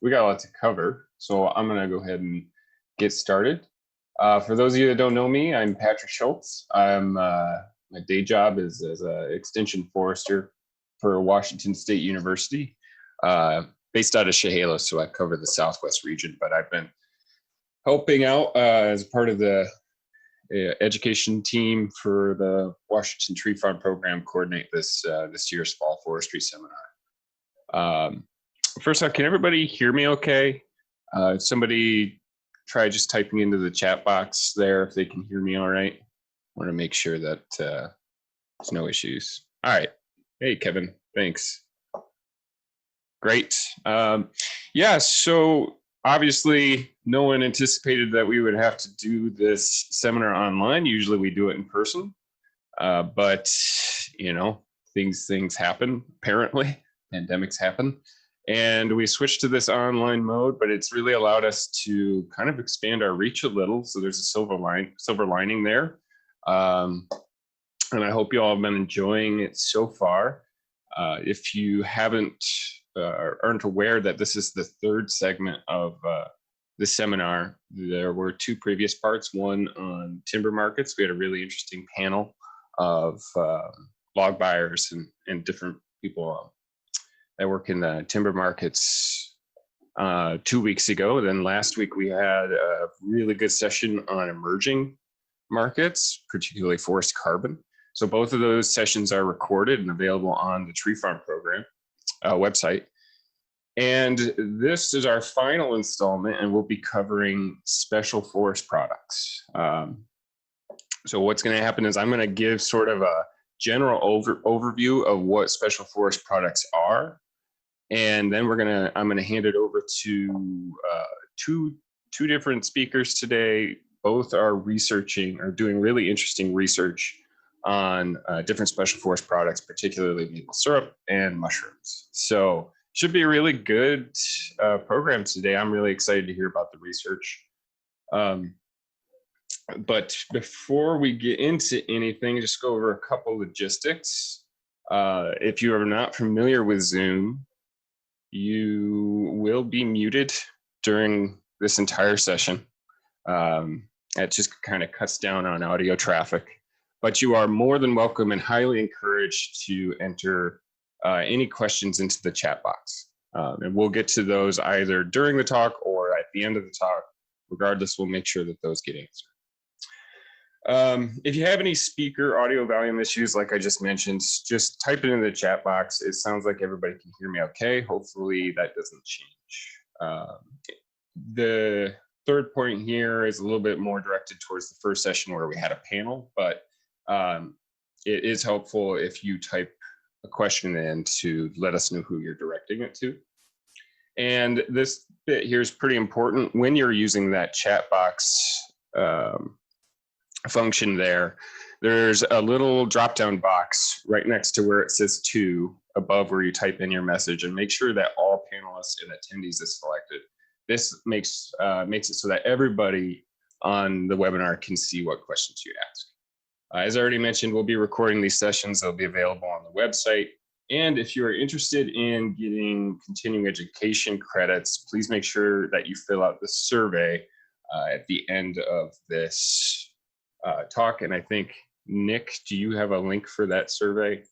we got a lot to cover, so I'm going to go ahead and get started. For those of you that don't know me, I'm Patrick Schultz. My day job is as an extension forester for Washington State University, based out of Chehalis, so I cover the Southwest region, but I've been helping out as part of the education team for the Washington Tree Farm program coordinate this year's fall forestry seminar. First off, can everybody hear me okay? Somebody try just typing into the chat box there if they can hear me all right. I want to make sure that there's no issues. All right. Hey, Kevin, thanks. Great. Yeah, so obviously no one anticipated that we would have to do this seminar online. Usually we do it in person, but you know, things happen, apparently. Pandemics happen. And we switched to this online mode, but it's really allowed us to kind of expand our reach a little. So there's a silver lining there. And I hope you all have been enjoying it so far. If you aren't aware that this is the third segment of the seminar, there were two previous parts, one on timber markets. We had a really interesting panel of log buyers and different people that work in the timber markets 2 weeks ago. Then last week we had a really good session on emerging markets, particularly forest carbon. So both of those sessions are recorded and available on the Tree Farm program website. And this is our final installment, and we'll be covering special forest products. So what's going to happen is I'm going to give sort of a general overview of what special forest products are. And then I'm gonna hand it over to two different speakers today. Both are doing really interesting research on different special forest products, particularly maple syrup and mushrooms. So should be a really good program today. I'm really excited to hear about the research. But before we get into anything, just go over a couple logistics. If you are not familiar with Zoom, you will be muted during this entire session. It just kind of cuts down on audio traffic, but you are more than welcome and highly encouraged to enter any questions into the chat box. And we'll get to those either during the talk or at the end of the talk. Regardless, we'll make sure that those get answered. If you have any speaker audio volume issues, like I just mentioned, just type it in the chat box. It sounds like everybody can hear me okay. Hopefully that doesn't change. The third point here is a little bit more directed towards the first session where we had a panel, but it is helpful if you type a question in to let us know who you're directing it to. And this bit here is pretty important. When you're using that chat box function there's a little drop-down box right next to where it says to, above where you type in your message, and make sure that all panelists and attendees is selected. This makes it so that everybody on the webinar can see what questions you ask. As I already mentioned, we'll be recording these sessions. They'll be available on the website. And if you're interested in getting continuing education credits, please make sure that you fill out the survey at the end of this talk. And I think, Nick, do you have a link for that survey?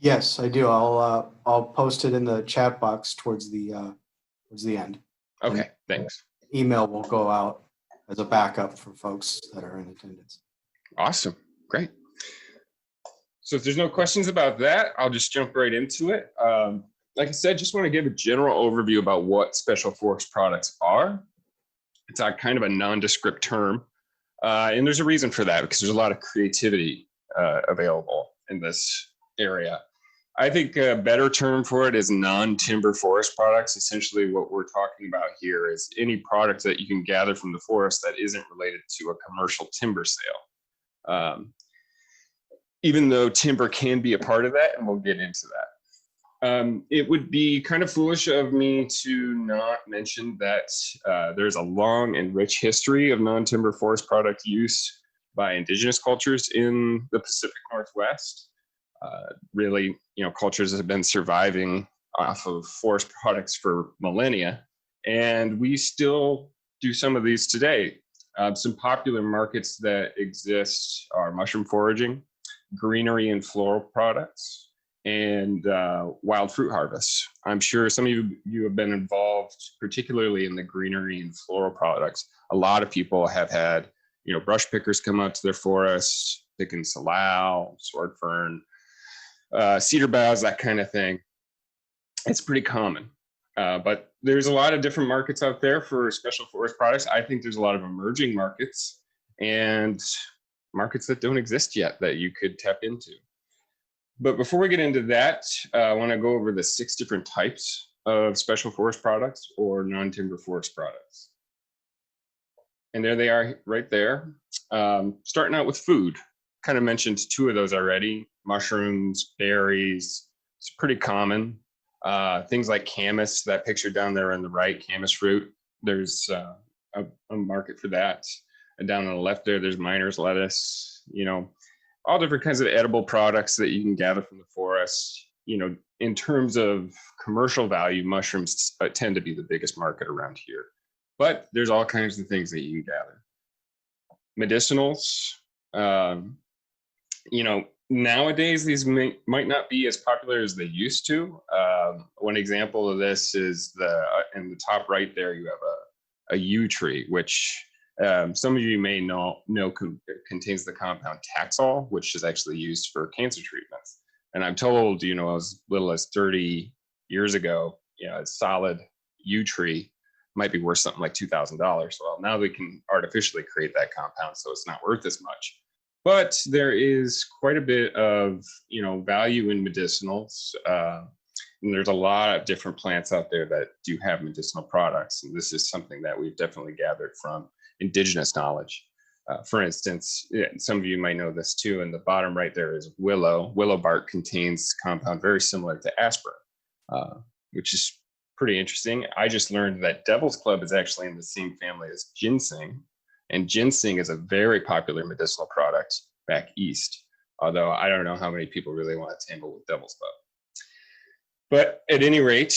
Yes, I do. I'll post it in the chat box towards the end. Okay, and thanks. Email will go out as a backup for folks that are in attendance. Awesome, great. So if there's no questions about that, I'll just jump right into it. Like I said, just want to give a general overview about what special forest products are. It's a kind of a nondescript term, and there's a reason for that, because there's a lot of creativity available in this area. I think a better term for it is non-timber forest products. Essentially what we're talking about here is any product that you can gather from the forest that isn't related to a commercial timber sale. Even though timber can be a part of that, and we'll get into that. It would be kind of foolish of me to not mention that there's a long and rich history of non-timber forest product use by indigenous cultures in the Pacific Northwest. Really, cultures have been surviving off of forest products for millennia, and we still do some of these today. Some popular markets that exist are mushroom foraging, greenery and floral products, and wild fruit harvests. I'm sure some of you have been involved, particularly in the greenery and floral products. A lot of people have had, brush pickers come out to their forests, picking salal, sword fern, cedar boughs, that kind of thing. It's pretty common. But there's a lot of different markets out there for special forest products. I think there's a lot of emerging markets and markets that don't exist yet that you could tap into. But before we get into that, I want to go over the 6 different types of special forest products or non-timber forest products. And there they are right there. Starting out with food, kind of mentioned 2 of those already. Mushrooms, berries, it's pretty common. Things like camas, that picture down there on the right, camas fruit, there's a market for that. And down on the left there's miner's lettuce, all different kinds of edible products that you can gather from the forest. In terms of commercial value, mushrooms tend to be the biggest market around here. But there's all kinds of things that you can gather. Medicinals, nowadays these might not be as popular as they used to. One example of this is in the top right there, you have a yew tree, which some of you may know contains the compound Taxol, which is actually used for cancer treatments. And I'm told, as little as 30 years ago, a solid yew tree might be worth something like $2,000. Well, now they can artificially create that compound, so it's not worth as much. But there is quite a bit of, value in medicinals. And there's a lot of different plants out there that do have medicinal products. And this is something that we've definitely gathered from indigenous knowledge. For instance, some of you might know this too, in the bottom right there is willow. Willow bark contains compound very similar to aspirin, which is pretty interesting. I just learned that Devil's Club is actually in the same family as ginseng. And ginseng is a very popular medicinal product back east, although I don't know how many people really want to tangle with Devil's Club. But at any rate,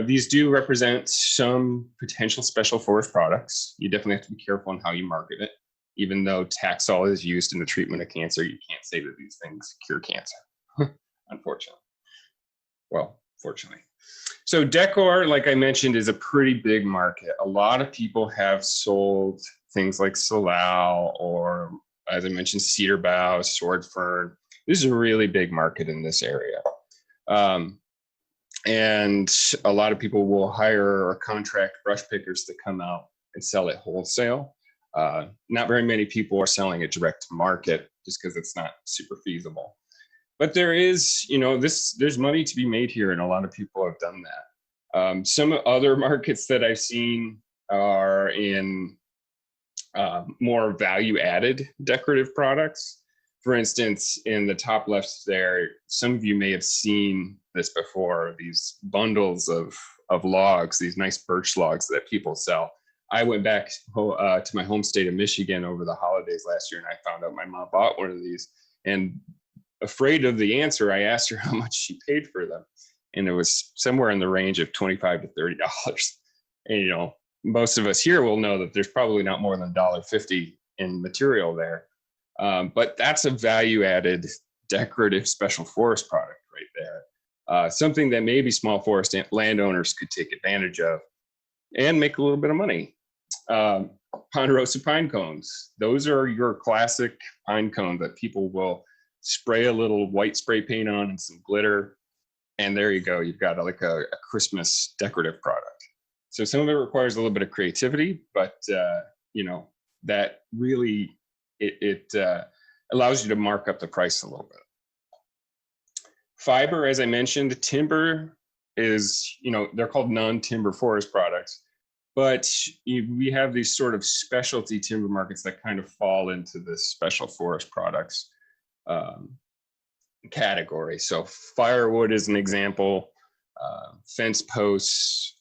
these do represent some potential special forest products. You definitely have to be careful on how you market it. Even though Taxol is used in the treatment of cancer, you can't say that these things cure cancer, unfortunately. Well, fortunately. So decor, like I mentioned, is a pretty big market. A lot of people have sold things like salal or, as I mentioned, cedar boughs, sword fern. This is a really big market in this area. And a lot of people will hire or contract brush pickers to come out and sell it wholesale. Not very many people are selling it direct to market just because it's not super feasible. But there is, there's money to be made here, and a lot of people have done that. Some other markets that I've seen are in more value-added decorative products. For instance, in the top left there, some of you may have seen this before, these bundles of logs, these nice birch logs that people sell. I went back to my home state of Michigan over the holidays last year, and I found out my mom bought one of these. And afraid of the answer, I asked her how much she paid for them. And it was somewhere in the range of $25 to $30. And, most of us here will know that there's probably not more than $1.50 in material there. But that's a value-added decorative special forest product right there. Something that maybe small forest landowners could take advantage of and make a little bit of money. Ponderosa pine cones. Those are your classic pine cone that people will spray a little white spray paint on and some glitter. And there you go. You've got like a Christmas decorative product. So some of it requires a little bit of creativity, but that really, it allows you to mark up the price a little bit. Fiber, as I mentioned, timber is, they're called non-timber forest products, but we have these sort of specialty timber markets that kind of fall into this special forest products category. So firewood is an example, fence posts.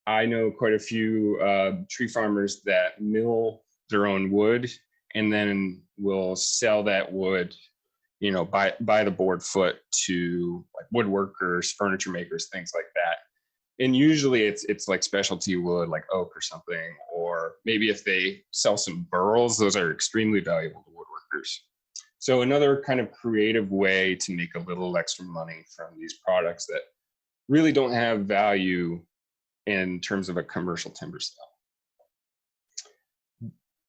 I know quite a few tree farmers that mill their own wood and then will sell that wood by the board foot to like woodworkers, furniture makers, things like that. And usually it's like specialty wood, like oak or something, or maybe if they sell some burls, those are extremely valuable to woodworkers. So another kind of creative way to make a little extra money from these products that really don't have value in terms of a commercial timber sale.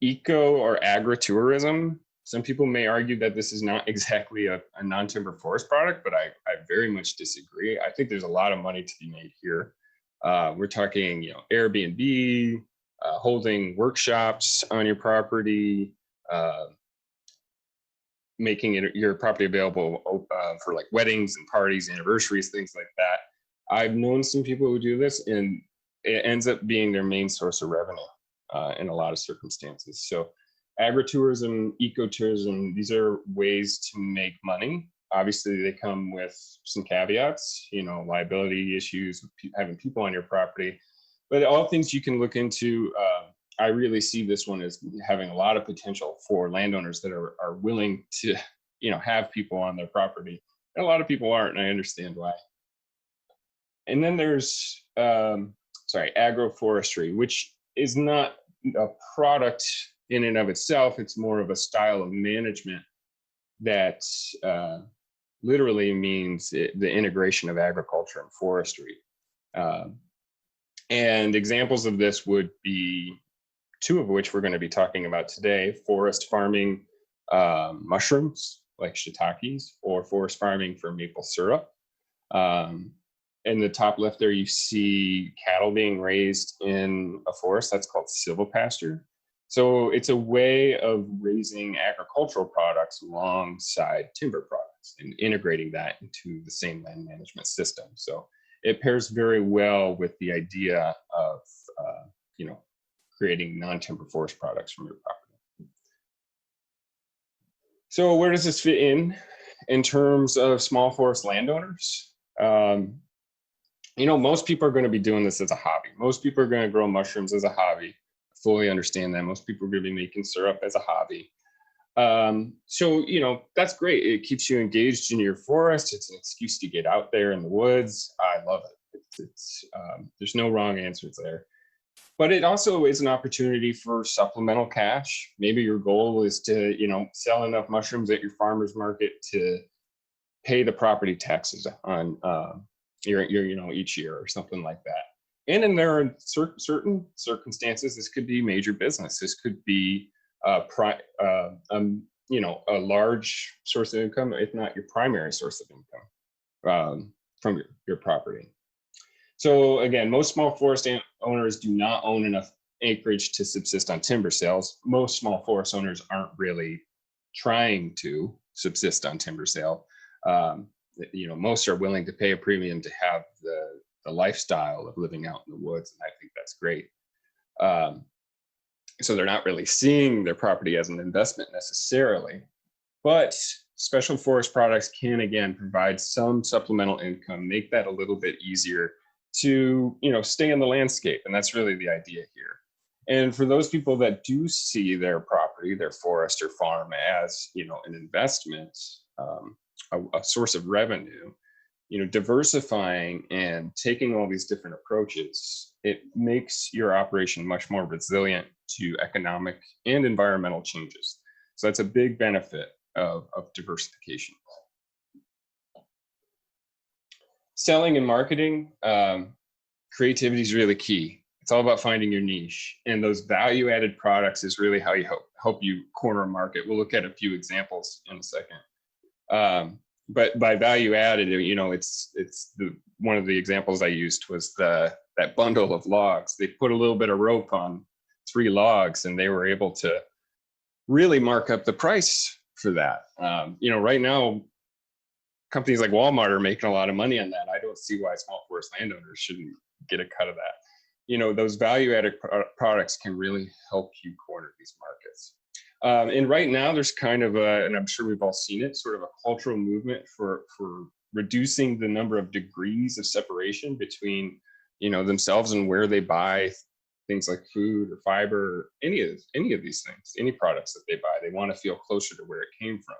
Eco or agritourism. Some people may argue that this is not exactly a non-timber forest product, but I very much disagree. I think there's a lot of money to be made here. We're talking, Airbnb, holding workshops on your property, making your property available for like weddings and parties, anniversaries, things like that. I've known some people who do this, and it ends up being their main source of revenue in a lot of circumstances. So agritourism, ecotourism, these are ways to make money. Obviously, they come with some caveats, liability issues, having people on your property, but all things you can look into. I really see this one as having a lot of potential for landowners that are willing to, have people on their property. And a lot of people aren't, and I understand why. And then there's, agroforestry, which is not a product in and of itself. It's more of a style of management that literally means the integration of agriculture and forestry. And examples of this would be two of which we're going to be talking about today: forest farming mushrooms like shiitakes, or forest farming for maple syrup. In the top left there, you see cattle being raised in a forest. That's called silvopasture. So it's a way of raising agricultural products alongside timber products and integrating that into the same land management system. So it pairs very well with the idea of, creating non-timber forest products from your property. So where does this fit in terms of small forest landowners? Most people are going to be doing this as a hobby. Most people are going to grow mushrooms as a hobby. I fully understand that. Most people are going to be making syrup as a hobby. So, that's great. It keeps you engaged in your forest. It's an excuse to get out there in the woods. I love it. There's no wrong answers there. But it also is an opportunity for supplemental cash. Maybe your goal is to, sell enough mushrooms at your farmer's market to pay the property taxes on each year or something like that. And then there are certain circumstances, this could be major business. This could be a large source of income, if not your primary source of income from your property. So again, most small forest owners do not own enough acreage to subsist on timber sales. Most small forest owners aren't really trying to subsist on timber sale. Most are willing to pay a premium to have the lifestyle of living out in the woods, and I think that's great. So they're not really seeing their property as an investment necessarily, but special forest products can, again, provide some supplemental income, make that a little bit easier to, stay in the landscape. And that's really the idea here. And for those people that do see their property, their forest or farm as, an investment, a source of revenue, diversifying and taking all these different approaches, it makes your operation much more resilient to economic and environmental changes. So that's a big benefit of diversification. Selling and marketing, creativity is really key. It's all about finding your niche, and those value-added products is really how you help you corner a market. We'll look at a few examples in a second. But by value added, it's one of the examples I used was that bundle of logs. They put a little bit of rope on 3 logs, and they were able to really mark up the price for that. Right now, companies like Walmart are making a lot of money on that. I don't see why small forest landowners shouldn't get a cut of that. Those value-added products can really help you corner these markets. And right now there's kind of and I'm sure we've all seen it, sort of a cultural movement for reducing the number of degrees of separation between, themselves and where they buy things like food or fiber, or any of these things, any products that they buy. They want to feel closer to where it came from.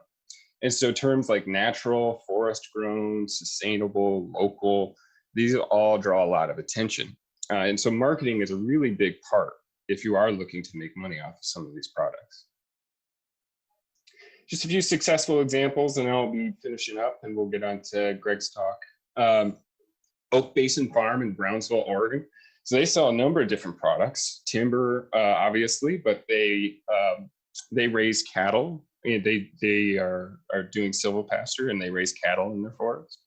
And so terms like natural, forest grown, sustainable, local, these all draw a lot of attention. And so marketing is a really big part if you are looking to make money off of some of these products. Just a few successful examples, and I'll be finishing up, and we'll get on to Greg's talk. Oak Basin Farm in Brownsville, Oregon. So they sell a number of different products, timber, obviously, but they raise cattle. They are doing silvopasture, and they raise cattle in their forest.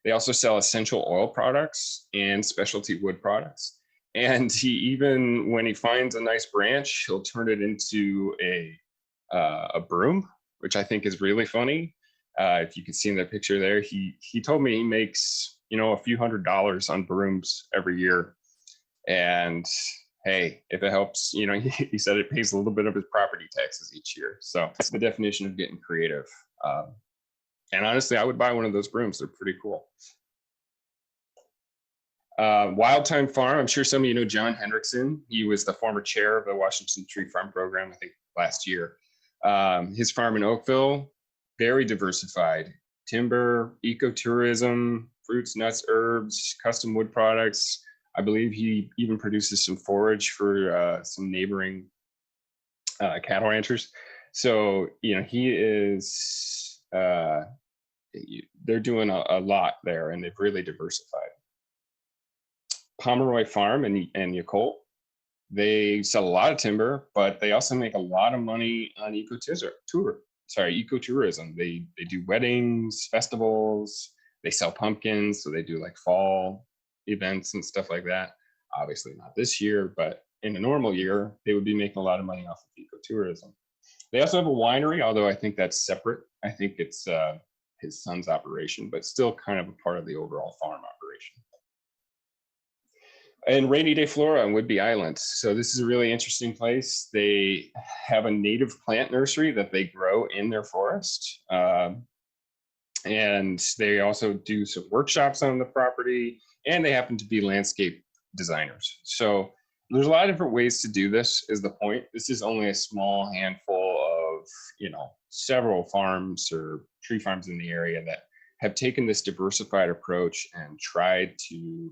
They also sell essential oil products and specialty wood products. And he even, when he finds a nice branch, he'll turn it into a broom, which I think is really funny. If you can see in the picture there, he told me he makes, a few $100s on brooms every year. And hey, if it helps, he said it pays a little bit of his property taxes each year. So that's the definition of getting creative. And honestly, I would buy one of those brooms. They're pretty cool. Wild Time Farm, I'm sure some of you know John Hendrickson. He was the former chair of the Washington Tree Farm Program, I think last year. His farm in Oakville, very diversified. Timber, ecotourism, fruits, nuts, herbs, custom wood products. I believe he even produces some forage for some neighboring cattle ranchers. So, he is, they're doing a lot there, and they've really diversified. Pomeroy Farm in Yacolt, they sell a lot of timber, but they also make a lot of money on ecotourism. They do weddings, festivals, they sell pumpkins, so they do like fall events and stuff like that. Obviously not this year, but in a normal year, they would be making a lot of money off of ecotourism. They also have a winery, although I think that's separate. I think it's his son's operation, but still kind of a part of the overall farm operation. And Rainy Day Flora on Whidbey Island. So this is a really interesting place. They have a native plant nursery that they grow in their forest. And they also do some workshops on the property, and they happen to be landscape designers. So there's a lot of different ways to do this, is the point. This is only a small handful of, several farms or tree farms in the area that have taken this diversified approach and tried to,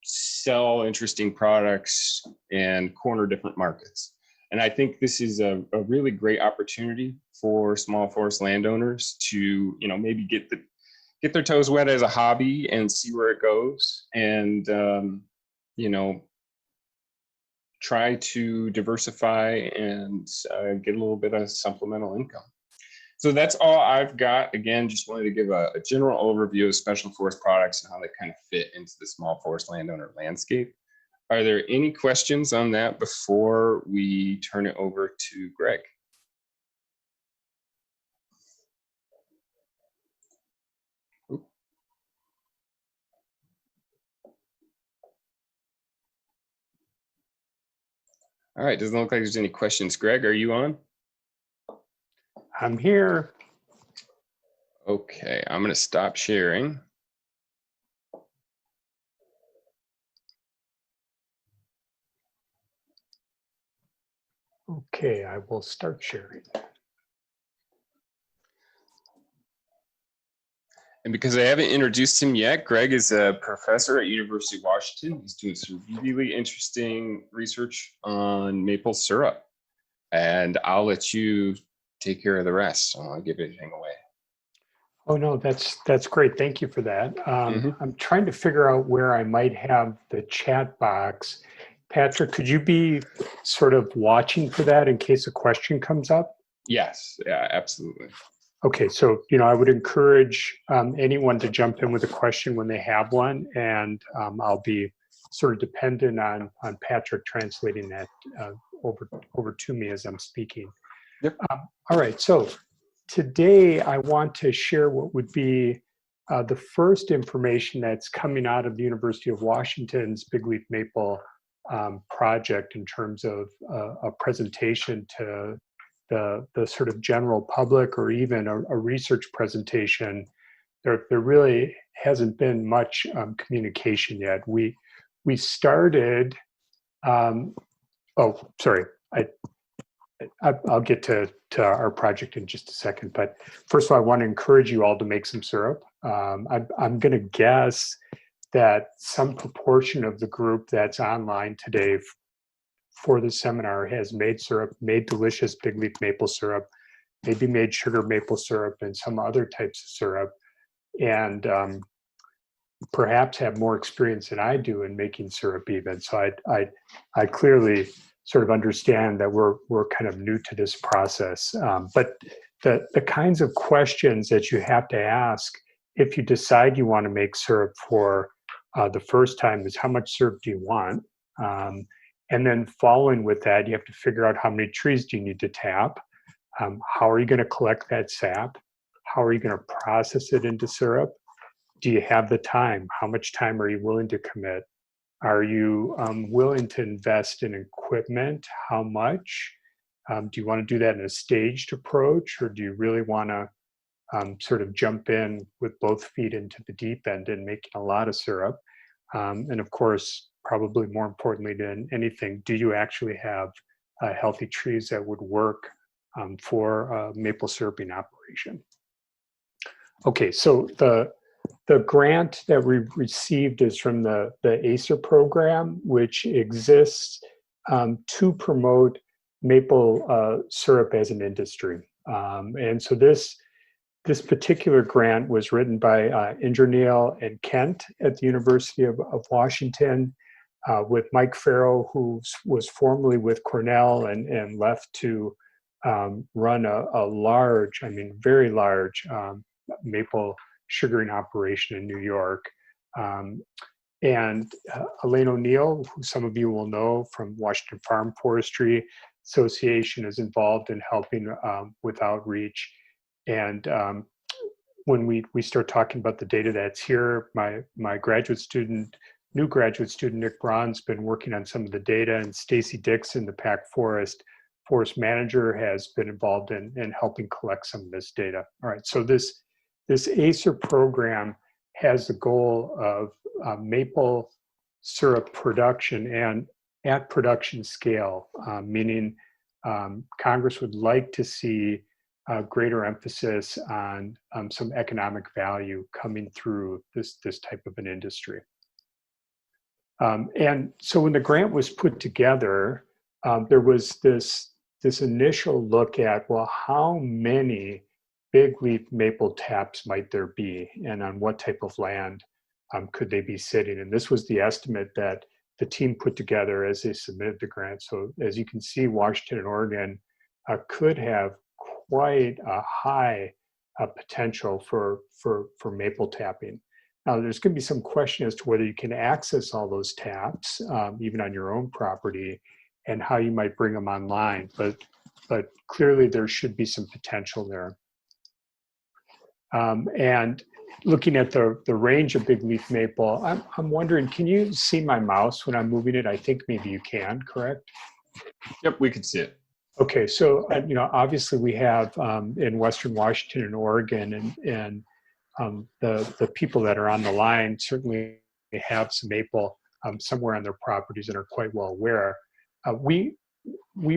sell interesting products and corner different markets. And I think this is a really great opportunity for small forest landowners to, maybe get their toes wet as a hobby and see where it goes, and, try to diversify and get a little bit of supplemental income. So that's all I've got. Again, just wanted to give a general overview of special forest products and how they kind of fit into the small forest landowner landscape. Are there any questions on that before we turn it over to Greg? Ooh. All right, doesn't look like there's any questions. Greg, are you on? I'm here. Okay, I'm going to stop sharing. Okay, I will start sharing. And because I haven't introduced him yet, Greg is a professor at University of Washington. He's doing some really interesting research on maple syrup. And I'll let you take care of the rest. So I'll give anything away. Oh no, that's great. Thank you for that. I'm trying to figure out where I might have the chat box. Patrick, could you be sort of watching for that in case a question comes up? Yes, yeah, absolutely. Okay, so I would encourage anyone to jump in with a question when they have one, and I'll be sort of dependent on Patrick translating that over to me as I'm speaking. Yep. All right, so today I want to share what would be the first information that's coming out of the University of Washington's Bigleaf Maple project in terms of a presentation to the sort of general public, or even a research presentation. There really hasn't been much communication yet. We started, I'll get to our project in just a second, but first of all, I want to encourage you all to make some syrup. I'm going to guess that some proportion of the group that's online today for the seminar has made syrup, made delicious big leaf maple syrup, maybe made sugar maple syrup and some other types of syrup, and perhaps have more experience than I do in making syrup even. So I clearly sort of understand that we're kind of new to this process. But the kinds of questions that you have to ask if you decide you want to make syrup for the first time is how much syrup do you want? And then following with that, you have to figure out how many trees do you need to tap? How are you going to collect that sap? How are you going to process it into syrup? Do you have the time? How much time are you willing to commit? Are you willing to invest in equipment? How much? Do you want to do that in a staged approach, or do you really want to sort of jump in with both feet into the deep end and making a lot of syrup? And of course, probably more importantly than anything, do you actually have healthy trees that would work for a maple syruping operation? Okay, so the grant that we received is from the ACER program, which exists to promote maple syrup as an industry. And so this particular grant was written by Indranil and Kent at the University of Washington, with Mike Farrow, who was formerly with Cornell and left to run a large, I mean, very large maple sugaring operation in New York. And Elaine O'Neill, who some of you will know from Washington Farm Forestry Association, is involved in helping with outreach. And when we start talking about the data that's here, my graduate student, new graduate student, Nick Braun's been working on some of the data, and Stacy Dixon, the Pack Forest manager, has been involved in helping collect some of this data. All right, so this ACER program has the goal of maple syrup production and at production scale, meaning Congress would like to see a greater emphasis on some economic value coming through this type of an industry. And so when the grant was put together, there was this initial look at, well, how many big leaf maple taps might there be, and on what type of land could they be sitting? And this was the estimate that the team put together as they submitted the grant. So as you can see, Washington and Oregon could have quite a high potential for maple tapping. Now, there's going to be some question as to whether you can access all those taps, even on your own property, and how you might bring them online. But clearly, there should be some potential there. And looking at the range of big leaf maple, I'm wondering, can you see my mouse when I'm moving it? I think maybe you can, correct? Yep, we can see it. Okay, so obviously we have in Western Washington and Oregon, and the people that are on the line certainly have some maple somewhere on their properties and are quite well aware. We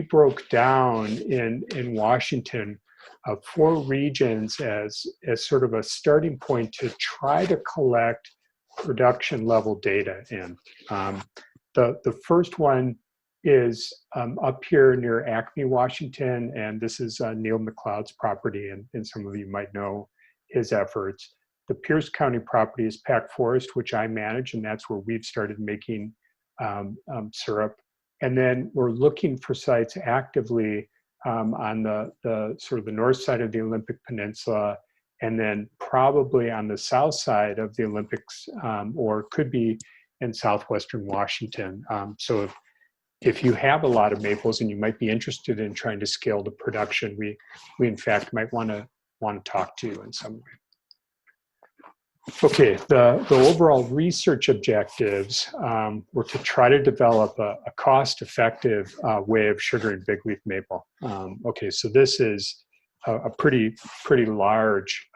broke down in Washington 4 regions as sort of a starting point to try to collect production level data in. The first one is up here near Acme, Washington, and this is Neil McLeod's property, and some of you might know his efforts. The Pierce County property is Pack Forest, which I manage, and that's where we've started making syrup. And then we're looking for sites actively on the sort of the north side of the Olympic Peninsula, and then probably on the south side of the Olympics, or could be in southwestern Washington. So if you have a lot of maples and you might be interested in trying to scale the production, we in fact might want to talk to you in some way. Okay, the overall research objectives were to try to develop a cost-effective way of sugaring big leaf maple. Okay, so this is a pretty large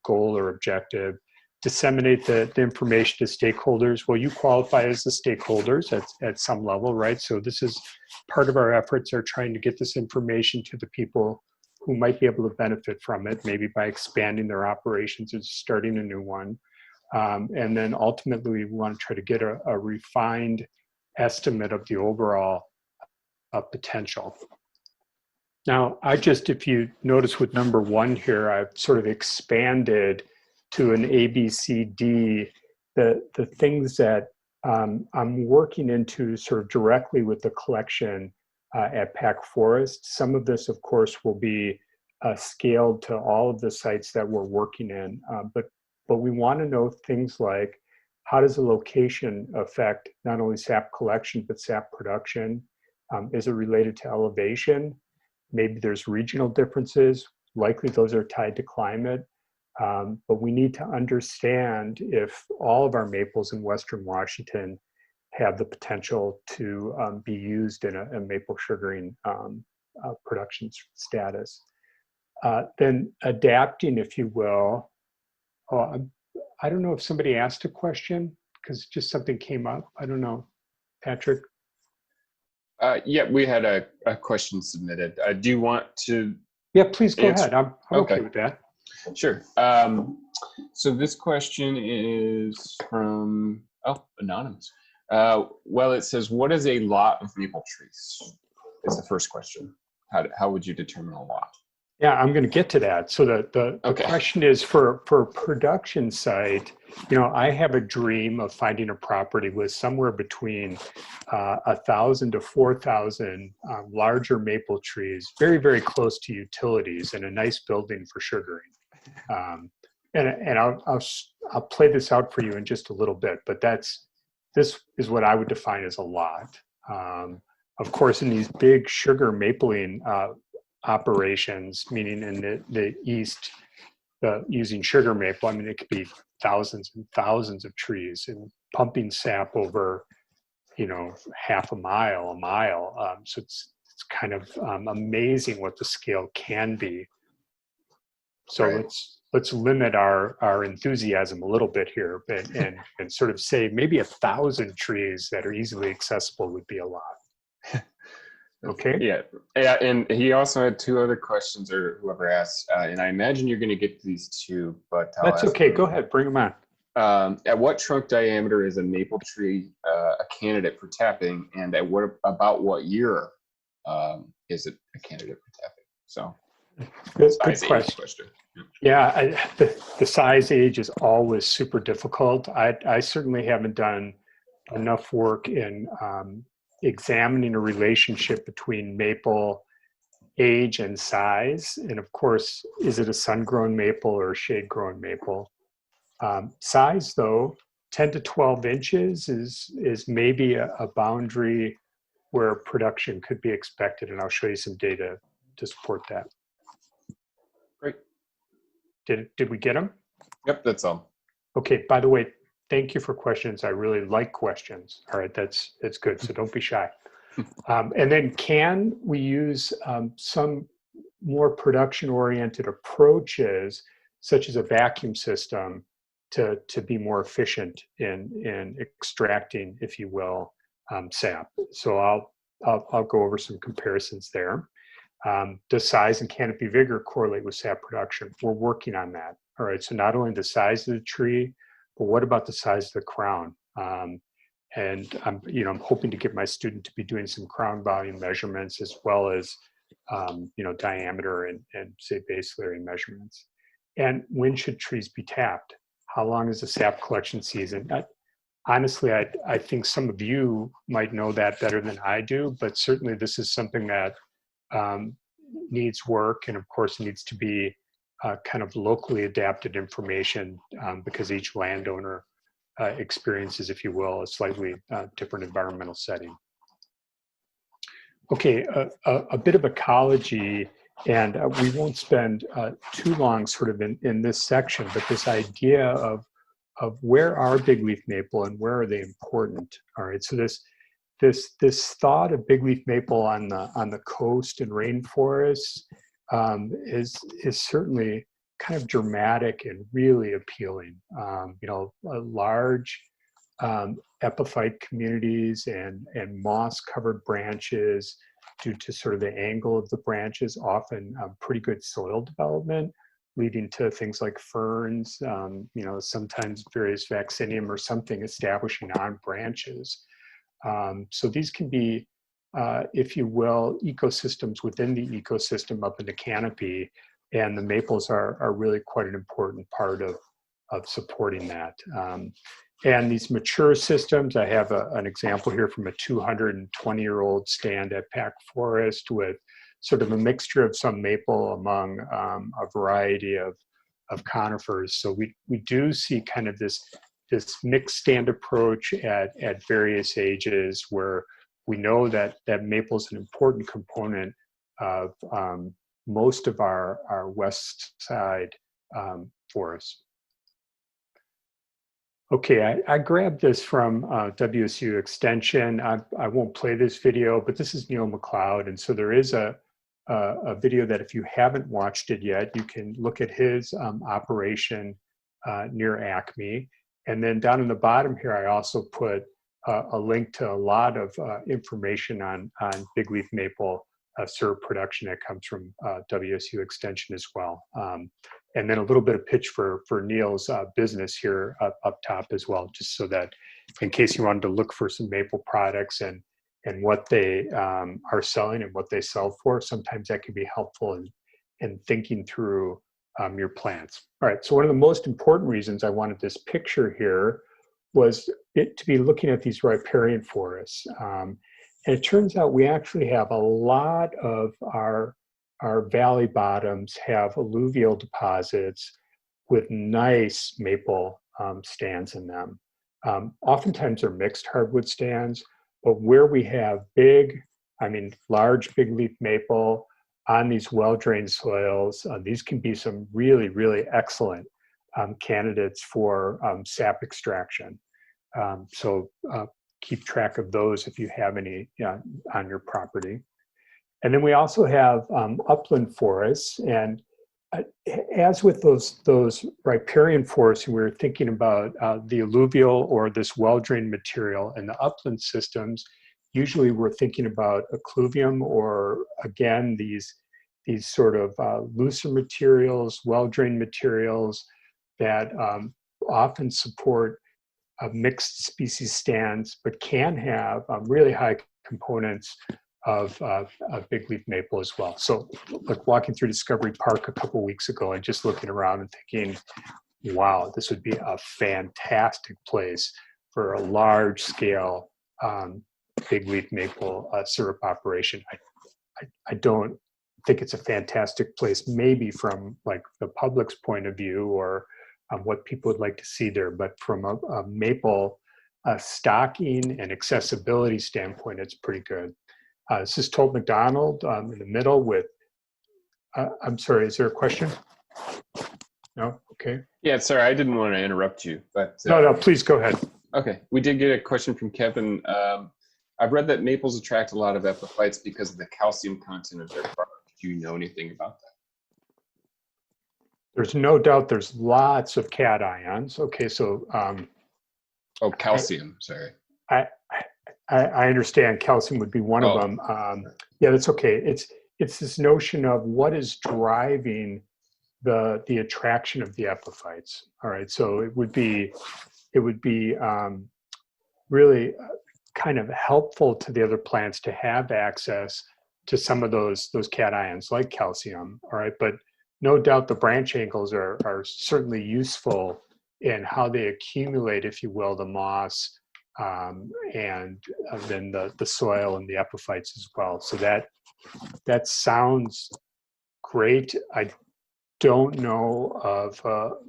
goal or objective. disseminate the information to stakeholders? Well, you qualify as the stakeholders at some level, right? So this is part of our efforts are trying to get this information to the people who might be able to benefit from it, maybe by expanding their operations or starting a new one. And then ultimately, we want to try to get a refined estimate of the overall potential. Now, if you notice with number 1 here, I've sort of expanded to an A, B, C, D, the things that I'm working into sort of directly with the collection at Pack Forest. Some of this, of course, will be scaled to all of the sites that we're working in, but we want to know things like, how does the location affect not only sap collection, but sap production? Is it related to elevation? Maybe there's regional differences. Likely those are tied to climate. But we need to understand if all of our maples in Western Washington have the potential to be used in a maple sugaring production status. Then adapting, if you will. I don't know if somebody asked a question because just something came up. I don't know, Patrick. Yeah, we had a question submitted. Do you want to? Yeah, please go answer? ahead. I'm okay with that. Sure. So this question is from, anonymous. Well, it says, what is a lot of maple trees? Is the first question. How would you determine a lot? Yeah, I'm going to get to that. So the question is for a production site, I have a dream of finding a property with somewhere between 1,000 to 4,000 larger maple trees, very, very close to utilities and a nice building for sugaring. And I'll play this out for you in just a little bit, but this is what I would define as a lot. Of course, in these big sugar mapling operations, meaning in the East, using sugar maple, I mean, it could be thousands and thousands of trees and pumping sap over, half a mile. So it's kind of amazing what the scale can be. So right. let's limit our enthusiasm a little bit here, and sort of say maybe 1,000 trees that are easily accessible would be a lot. Okay. Yeah, and he also had 2 other questions, or whoever asked, and I imagine you're going to get these 2, but that's okay. Go ahead, bring them on. At what trunk diameter is a maple tree a candidate for tapping, and about what year is it a candidate for tapping? So, good question. Yeah, the size age is always super difficult. I certainly haven't done enough work in examining a relationship between maple age and size. And of course, is it a sun-grown maple or a shade-grown maple? Size, though, 10 to 12 inches is maybe a boundary where production could be expected. And I'll show you some data to support that. Great. Did we get them? Yep, that's all. Okay, by the way, thank you for questions. I really like questions. All right, that's good. So don't be shy. And then can we use some more production-oriented approaches, such as a vacuum system, to be more efficient in extracting, if you will, sap? So I'll go over some comparisons there. Does size and canopy vigor correlate with sap production? We're working on that. All right, so not only the size of the tree, but what about the size of the crown? And I'm hoping to get my student to be doing some crown volume measurements, as well as diameter and say base layering measurements. And when should trees be tapped? How long is the sap collection season? Honestly, I think some of you might know that better than I do, but certainly this is something that needs work, and of course needs to be kind of locally adapted information because each landowner experiences, if you will, a slightly different environmental setting. Okay, a bit of ecology, and we won't spend too long sort of in this section, but this idea of where are bigleaf maple and where are they important? All right, so this thought of bigleaf maple on the coast and rainforests is certainly kind of dramatic and really appealing. Large epiphyte communities and moss-covered branches due to sort of the angle of the branches, often pretty good soil development, leading to things like ferns, sometimes various vaccinium or something establishing on branches. So these can be, if you will, ecosystems within the ecosystem up in the canopy, and the maples are really quite an important part of supporting that. And these mature systems, I have an example here from a 220-year-old stand at Pack Forest with sort of a mixture of some maple among a variety of conifers. So we do see kind of this mixed stand approach at various ages, where we know that maple is an important component of most of our west side forests. Okay, I grabbed this from WSU Extension. I won't play this video, but this is Neil McLeod. And so there is a video that if you haven't watched it yet, you can look at his operation near Acme. And then down in the bottom here, I also put a link to a lot of information on bigleaf maple syrup production that comes from WSU Extension as well. And then a little bit of pitch for Neil's business here up top as well, just so that in case you wanted to look for some maple products and what they are selling and what they sell for, sometimes that can be helpful in thinking through your plants. All right, so one of the most important reasons I wanted this picture here was to be looking at these riparian forests. And it turns out we actually have a lot of our valley bottoms have alluvial deposits with nice maple stands in them. Oftentimes they're mixed hardwood stands, but where we have large bigleaf maple on these well-drained soils, these can be some really, really excellent candidates for sap extraction. So keep track of those if you have any on your property. And then we also have upland forests, and as with those riparian forests, we were thinking about the alluvial or this well-drained material. In the upland systems, usually we're thinking about occluvium, or again these sort of looser materials, well-drained materials that often support mixed species stands, but can have really high components of bigleaf maple as well. So like walking through Discovery Park a couple weeks ago and just looking around and thinking, wow, this would be a fantastic place for a large scale bigleaf maple syrup operation. I don't think it's a fantastic place, maybe from like the public's point of view or what people would like to see there, but from a maple stocking and accessibility standpoint, it's pretty good. This is Tolt McDonald in the middle with, I'm sorry, is there a question? No, okay. Yeah, sorry, I didn't want to interrupt you, but no, please go ahead. Okay, we did get a question from Kevin. I've read that maples attract a lot of epiphytes because of the calcium content of their bark. Do you know anything about that? There's no doubt there's lots of cations. Okay, so oh, calcium, sorry. I understand calcium would be one of them. Yeah, that's okay. It's this notion of what is driving the attraction of the epiphytes. All right, so it would be really kind of helpful to the other plants to have access to some of those cations like calcium. All right, but no doubt the branch angles are certainly useful in how they accumulate, if you will, the moss and then the soil and the epiphytes as well. So that sounds great. I don't know of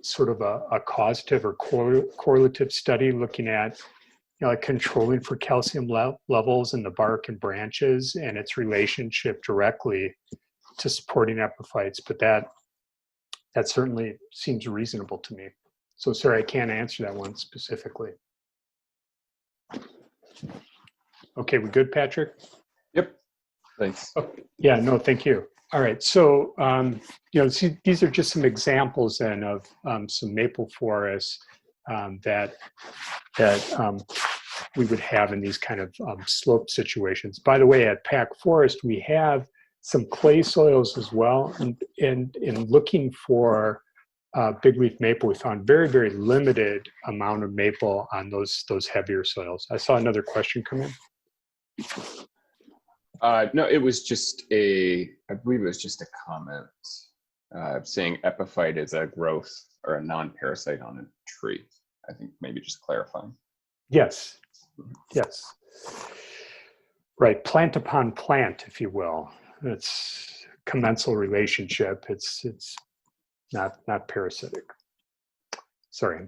sort of a causative or correlative study looking at like controlling for calcium levels in the bark and branches and its relationship directly to supporting epiphytes, but that certainly seems reasonable to me. So sorry, I can't answer that one specifically. Okay, we good, Patrick? Yep, thanks. Oh, yeah, no, thank you. All right, so these are just some examples then of some maple forests that we would have in these kind of slope situations. By the way, at Pack Forest, we have some clay soils as well, and in looking for bigleaf maple, we found very, very limited amount of maple on those heavier soils. I saw another question come in. No, it was just I believe it was just a comment saying epiphyte is a growth or a non-parasite on a tree. I think maybe just clarifying. Yes, yes. Right, plant upon plant, if you will. It's commensal relationship. It's not parasitic. Sorry.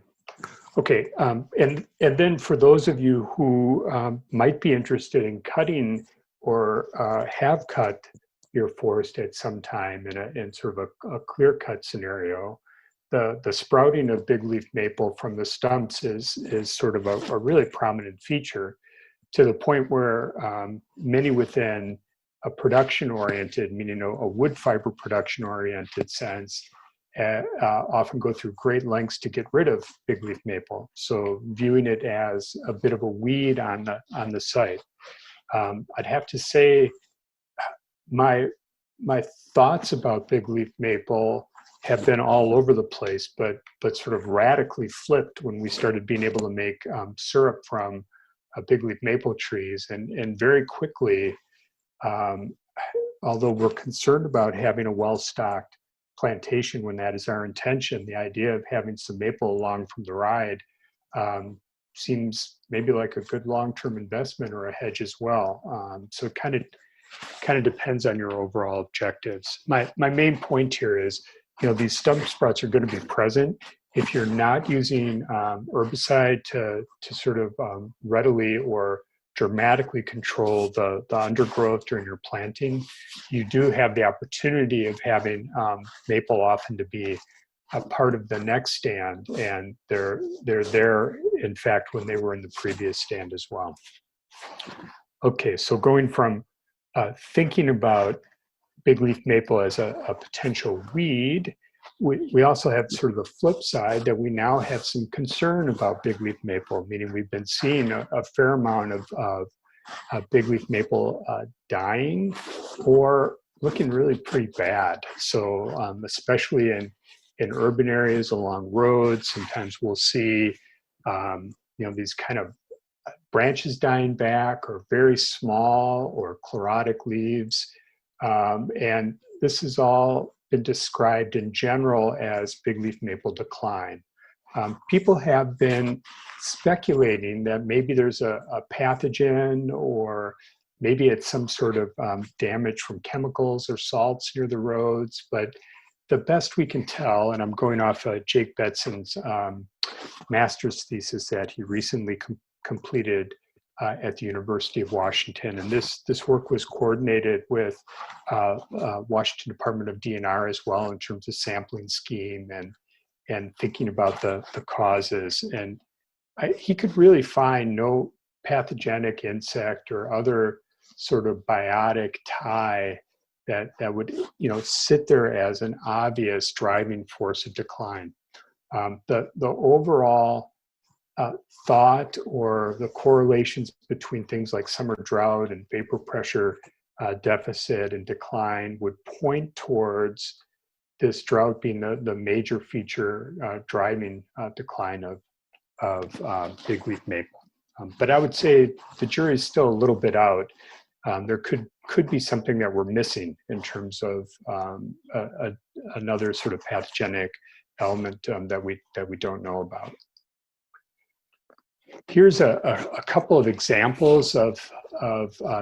Okay, and then for those of you who might be interested in cutting or have cut your forest at some time in sort of a clear cut scenario, the sprouting of bigleaf maple from the stumps is sort of a really prominent feature, to the point where many within a production-oriented, meaning a wood fiber production-oriented sense, often go through great lengths to get rid of bigleaf maple. So viewing it as a bit of a weed on the site. I'd have to say my thoughts about bigleaf maple have been all over the place, but sort of radically flipped when we started being able to make syrup from bigleaf maple trees, and very quickly, although we're concerned about having a well-stocked plantation when that is our intention, the idea of having some maple along from the ride seems maybe like a good long-term investment or a hedge as well. So it kind of depends on your overall objectives. My main point here is, these stump sprouts are going to be present. If you're not using herbicide to sort of readily or dramatically control the undergrowth during your planting, you do have the opportunity of having maple often to be a part of the next stand, and they're there, in fact, when they were in the previous stand as well. Okay, so going from thinking about bigleaf maple as a potential weed, we also have sort of the flip side, that we now have some concern about bigleaf maple, meaning we've been seeing a fair amount of bigleaf maple dying or looking really pretty bad. So especially in urban areas along roads, sometimes we'll see these kind of branches dying back, or very small or chlorotic leaves. And this has all been described in general as bigleaf maple decline. People have been speculating that maybe there's a pathogen, or maybe it's some sort of damage from chemicals or salts near the roads. But the best we can tell, and I'm going off Jake Betson's master's thesis that he recently completed at the University of Washington, and this work was coordinated with Washington Department of DNR as well, in terms of sampling scheme and thinking about the causes. And he could really find no pathogenic insect or other sort of biotic tie that would sit there as an obvious driving force of decline. The overall thought, or the correlations between things like summer drought and vapor pressure deficit and decline would point towards this drought being the major feature driving decline of bigleaf maple. But I would say the jury is still a little bit out. There could be something that we're missing in terms of another sort of pathogenic element that we don't know about. Here's a couple of examples of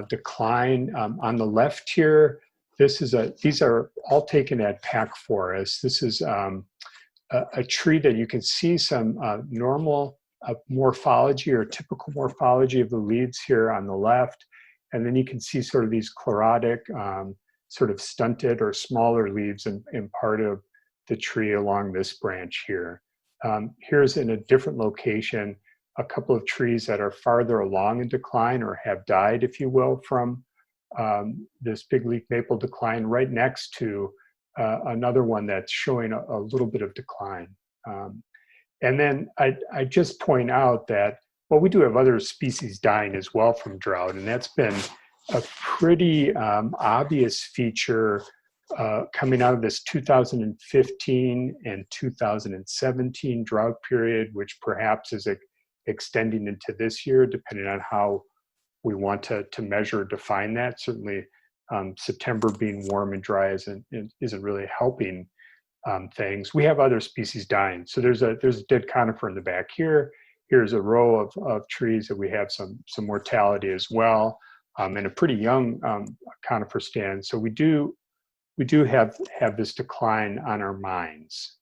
decline. On the left here, these are all taken at Pack Forest. This is a tree that you can see some normal morphology or typical morphology of the leaves here on the left. And then you can see sort of these chlorotic, sort of stunted or smaller leaves in part of the tree along this branch here. Here's in a different location, a couple of trees that are farther along in decline, or have died, if you will, from this bigleaf maple decline right next to another one that's showing a little bit of decline. And then I just point out that, well, we do have other species dying as well from drought, and that's been a pretty obvious feature coming out of this 2015 and 2017 drought period, which perhaps is extending into this year, depending on how we want to measure or define that. Certainly, September being warm and dry isn't really helping things. We have other species dying. So there's a dead conifer in the back here. Here's a row of trees that we have some mortality as well, and a pretty young conifer stand. So we do have this decline on our minds.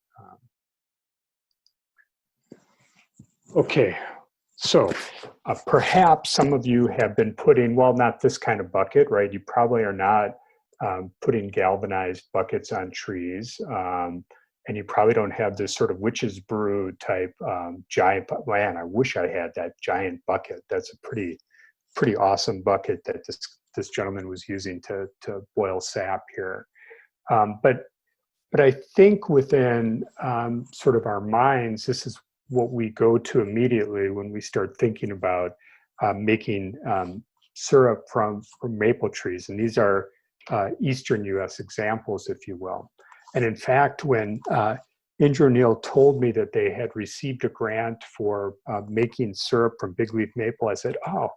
Okay, so perhaps some of you have been putting, well, not this kind of bucket, right? You probably are not putting galvanized buckets on trees. And you probably don't have this sort of witch's brew type giant, man, I wish I had that giant bucket. That's a pretty awesome bucket that this gentleman was using to boil sap here. But I think within sort of our minds, this is what we go to immediately when we start thinking about making syrup from maple trees. And these are Eastern US examples, if you will. And in fact, when Indra O'Neill told me that they had received a grant for making syrup from bigleaf maple, I said, oh,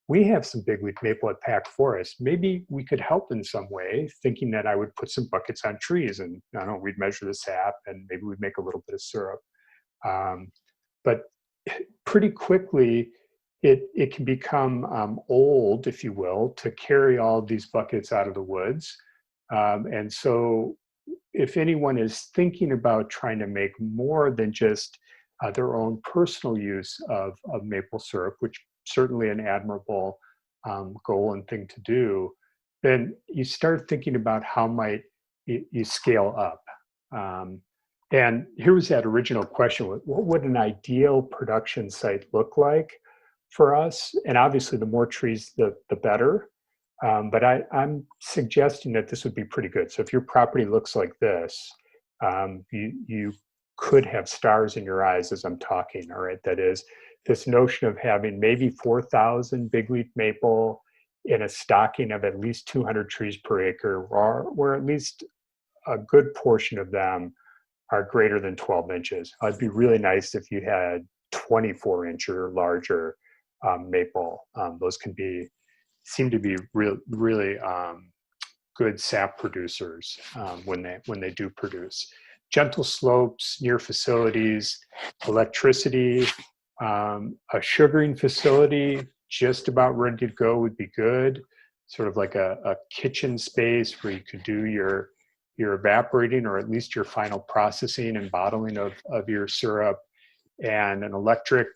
we have some bigleaf maple at Pack Forest. Maybe we could help in some way, thinking that I would put some buckets on trees and I don't know, we'd measure the sap and maybe we'd make a little bit of syrup. But pretty quickly, it can become old, if you will, to carry all these buckets out of the woods. And so if anyone is thinking about trying to make more than just their own personal use of maple syrup, which certainly an admirable goal and thing to do, then you start thinking about how might you scale up. And here was that original question: what would an ideal production site look like for us? And obviously, the more trees, the better. But I'm suggesting that this would be pretty good. So if your property looks like this, you could have stars in your eyes as I'm talking, all right? That is this notion of having maybe 4,000 bigleaf maple in a stocking of at least 200 trees per acre, or at least a good portion of them are greater than 12 inches. It'd be really nice if you had 24-inch or larger maple. Those can seem to be really good sap producers when they do produce. Gentle slopes near facilities, electricity, a sugaring facility just about ready to go would be good. Sort of like a kitchen space where you could do your evaporating or at least your final processing and bottling of your syrup, and an electric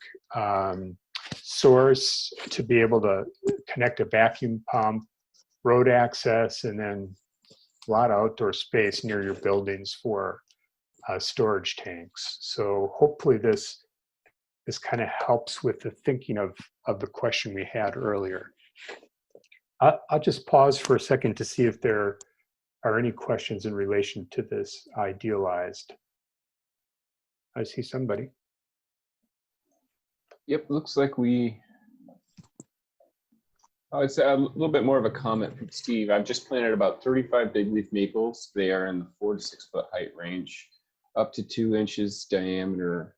source to be able to connect a vacuum pump, road access, and then a lot of outdoor space near your buildings for storage tanks. So hopefully this kind of helps with the thinking of the question we had earlier. I'll just pause for a second to see if there are any questions in relation to this idealized. I see somebody. Yep, looks like it's a little bit more of a comment from Steve. I've just planted about 35 bigleaf maples. They are in the 4 to 6 foot height range, up to 2 inches diameter.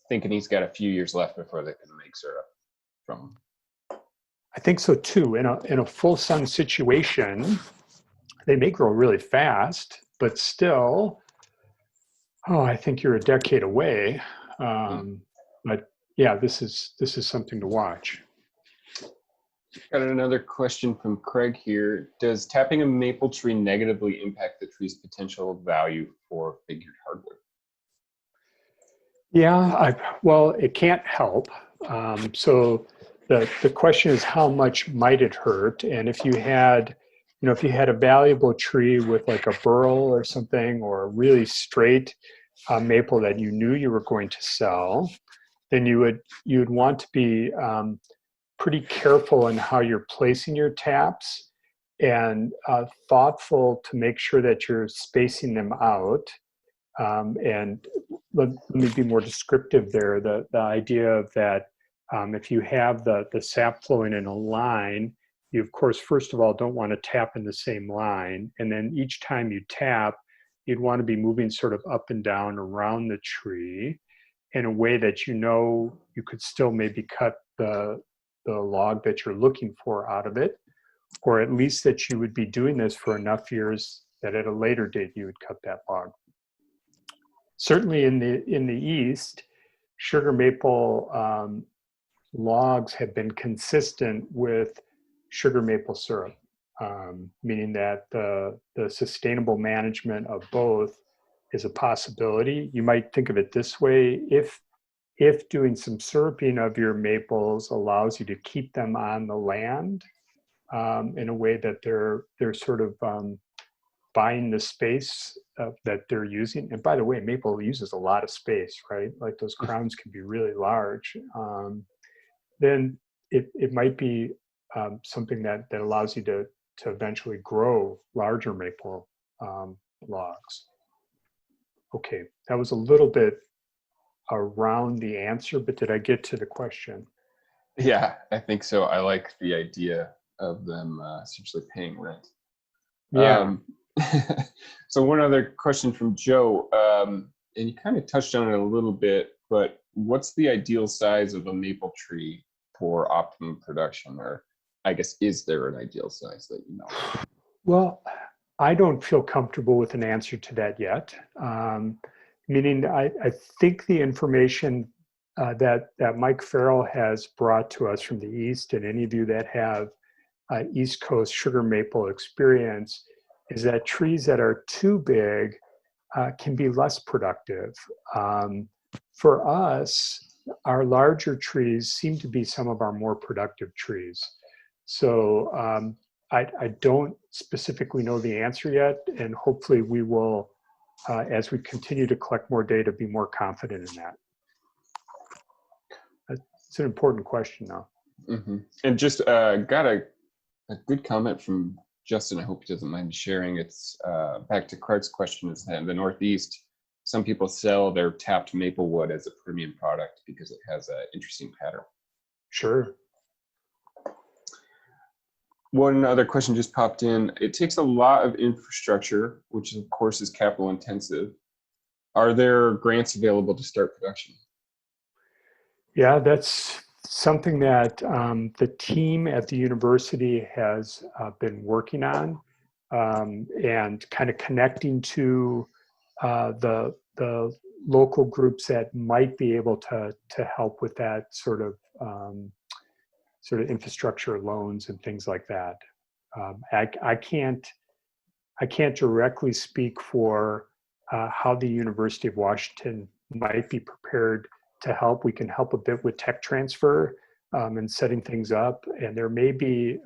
Thinking he's got a few years left before they can make syrup from them. I think so too. In a full sun situation, they may grow really fast, but still, I think you're a decade away. But yeah, this is something to watch. Got another question from Craig here. Does tapping a maple tree negatively impact the tree's potential value for figured hardwood? Yeah, well, it can't help. So the question is, how much might it hurt? And if you had a valuable tree with like a burl or something, or a really straight maple that you knew you were going to sell, then you would want to be pretty careful in how you're placing your taps and thoughtful to make sure that you're spacing them out. And let me be more descriptive there. The idea of that if you have the sap flowing in a line, you of course, first of all, don't want to tap in the same line. And then each time you tap, you'd want to be moving sort of up and down around the tree in a way that you know you could still maybe cut the log that you're looking for out of it, or at least that you would be doing this for enough years that at a later date you would cut that log. Certainly in the East, sugar maple logs have been consistent with sugar maple syrup, meaning that the sustainable management of both is a possibility. You might think of it this way: if doing some syruping of your maples allows you to keep them on the land in a way that they're sort of buying the space that they're using. And by the way, maple uses a lot of space, right? Like those crowns can be really large. Then it might be something that allows you to eventually grow larger maple logs. Okay, that was a little bit around the answer, but did I get to the question? Yeah, I think so. I like the idea of them essentially paying rent. Yeah. So one other question from Joe, and you kind of touched on it a little bit, but what's the ideal size of a maple tree for optimum production? Or I guess, is there an ideal size that you know? Well, I don't feel comfortable with an answer to that yet. Meaning I think the information that Mike Farrell has brought to us from the East, and any of you that have East Coast sugar maple experience, is that trees that are too big can be less productive. For us, our larger trees seem to be some of our more productive trees. So I don't specifically know the answer yet, and hopefully we will, as we continue to collect more data, be more confident in that. It's an important question, though. Mm-hmm. And just got a good comment from Justin. I hope he doesn't mind sharing. It's back to Clark's question, is that in the Northeast, some people sell their tapped maple wood as a premium product because it has an interesting pattern. Sure. One other question just popped in. It takes a lot of infrastructure, which of course is capital intensive. Are there grants available to start production? Yeah, that's something that the team at the university has been working on, and kind of connecting to the local groups that might be able to help with that sort of infrastructure loans and things like that. I can't directly speak for how the University of Washington might be prepared to help. We can help a bit with tech transfer and setting things up, and there may be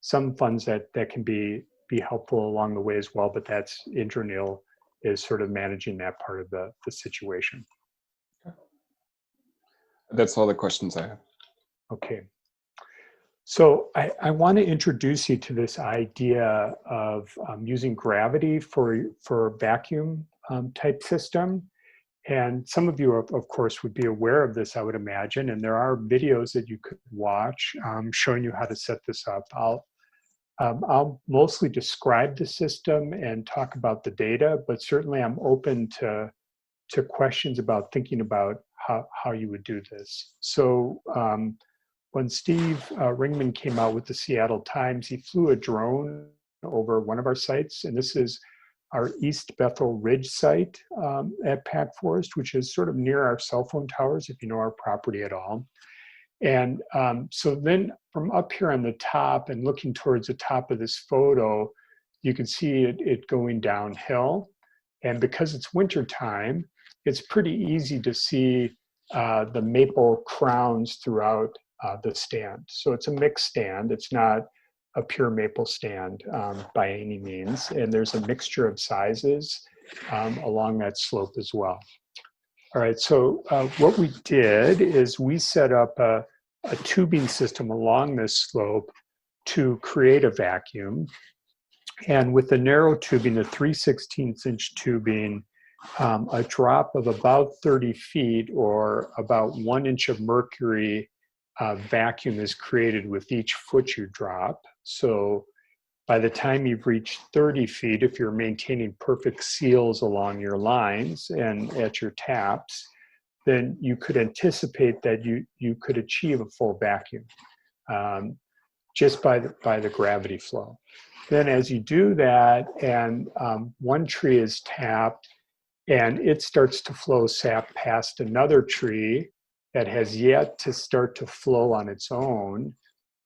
some funds that can be helpful along the way as well, but that's Indranil is sort of managing that part of the situation. That's all the questions I have. Okay. So I want to introduce you to this idea of using gravity for a vacuum type system. And some of you, of course, would be aware of this, I would imagine. And there are videos that you could watch showing you how to set this up. I'll mostly describe the system and talk about the data, but certainly I'm open to questions about thinking about how you would do this. So when Steve Ringman came out with the Seattle Times, he flew a drone over one of our sites, and this is our East Bethel Ridge site at Pack Forest, which is sort of near our cell phone towers, if you know our property at all. And so then from up here on the top and looking towards the top of this photo, you can see it going downhill. And because it's wintertime, it's pretty easy to see the maple crowns throughout the stand. So it's a mixed stand. It's not a pure maple stand by any means. And there's a mixture of sizes along that slope as well. All right, so what we did is we set up a a tubing system along this slope to create a vacuum. And with the narrow tubing, the 3/16 inch tubing, a drop of about 30 feet or about 1 inch of mercury vacuum is created with each foot you drop. So by the time you've reached 30 feet, if you're maintaining perfect seals along your lines and at your taps, then you could anticipate that you could achieve a full vacuum just by the gravity flow. Then as you do that, and one tree is tapped, and it starts to flow sap past another tree that has yet to start to flow on its own,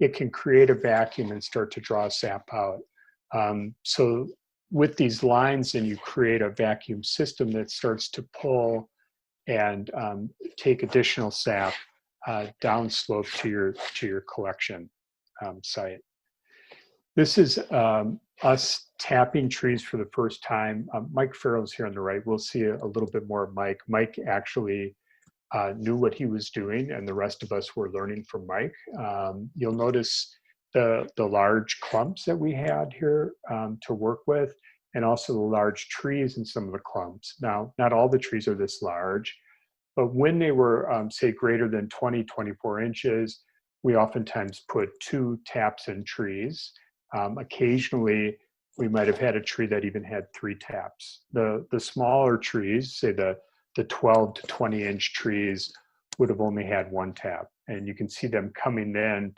it can create a vacuum and start to draw sap out. So with these lines, then you create a vacuum system that starts to pull and take additional sap downslope to your collection site. This is us tapping trees for the first time. Mike Farrell's here on the right. We'll see a little bit more of Mike. Mike actually knew what he was doing, and the rest of us were learning from Mike. You'll notice the large clumps that we had here to work with, and also the large trees in some of the clumps. Now, not all the trees are this large, but when they were, say, greater than 20, 24 inches, we oftentimes put 2 taps in trees. Occasionally, we might have had a tree that even had 3 taps. The smaller trees, say the 12 to 20 inch trees, would have only had 1 tap. And you can see them coming then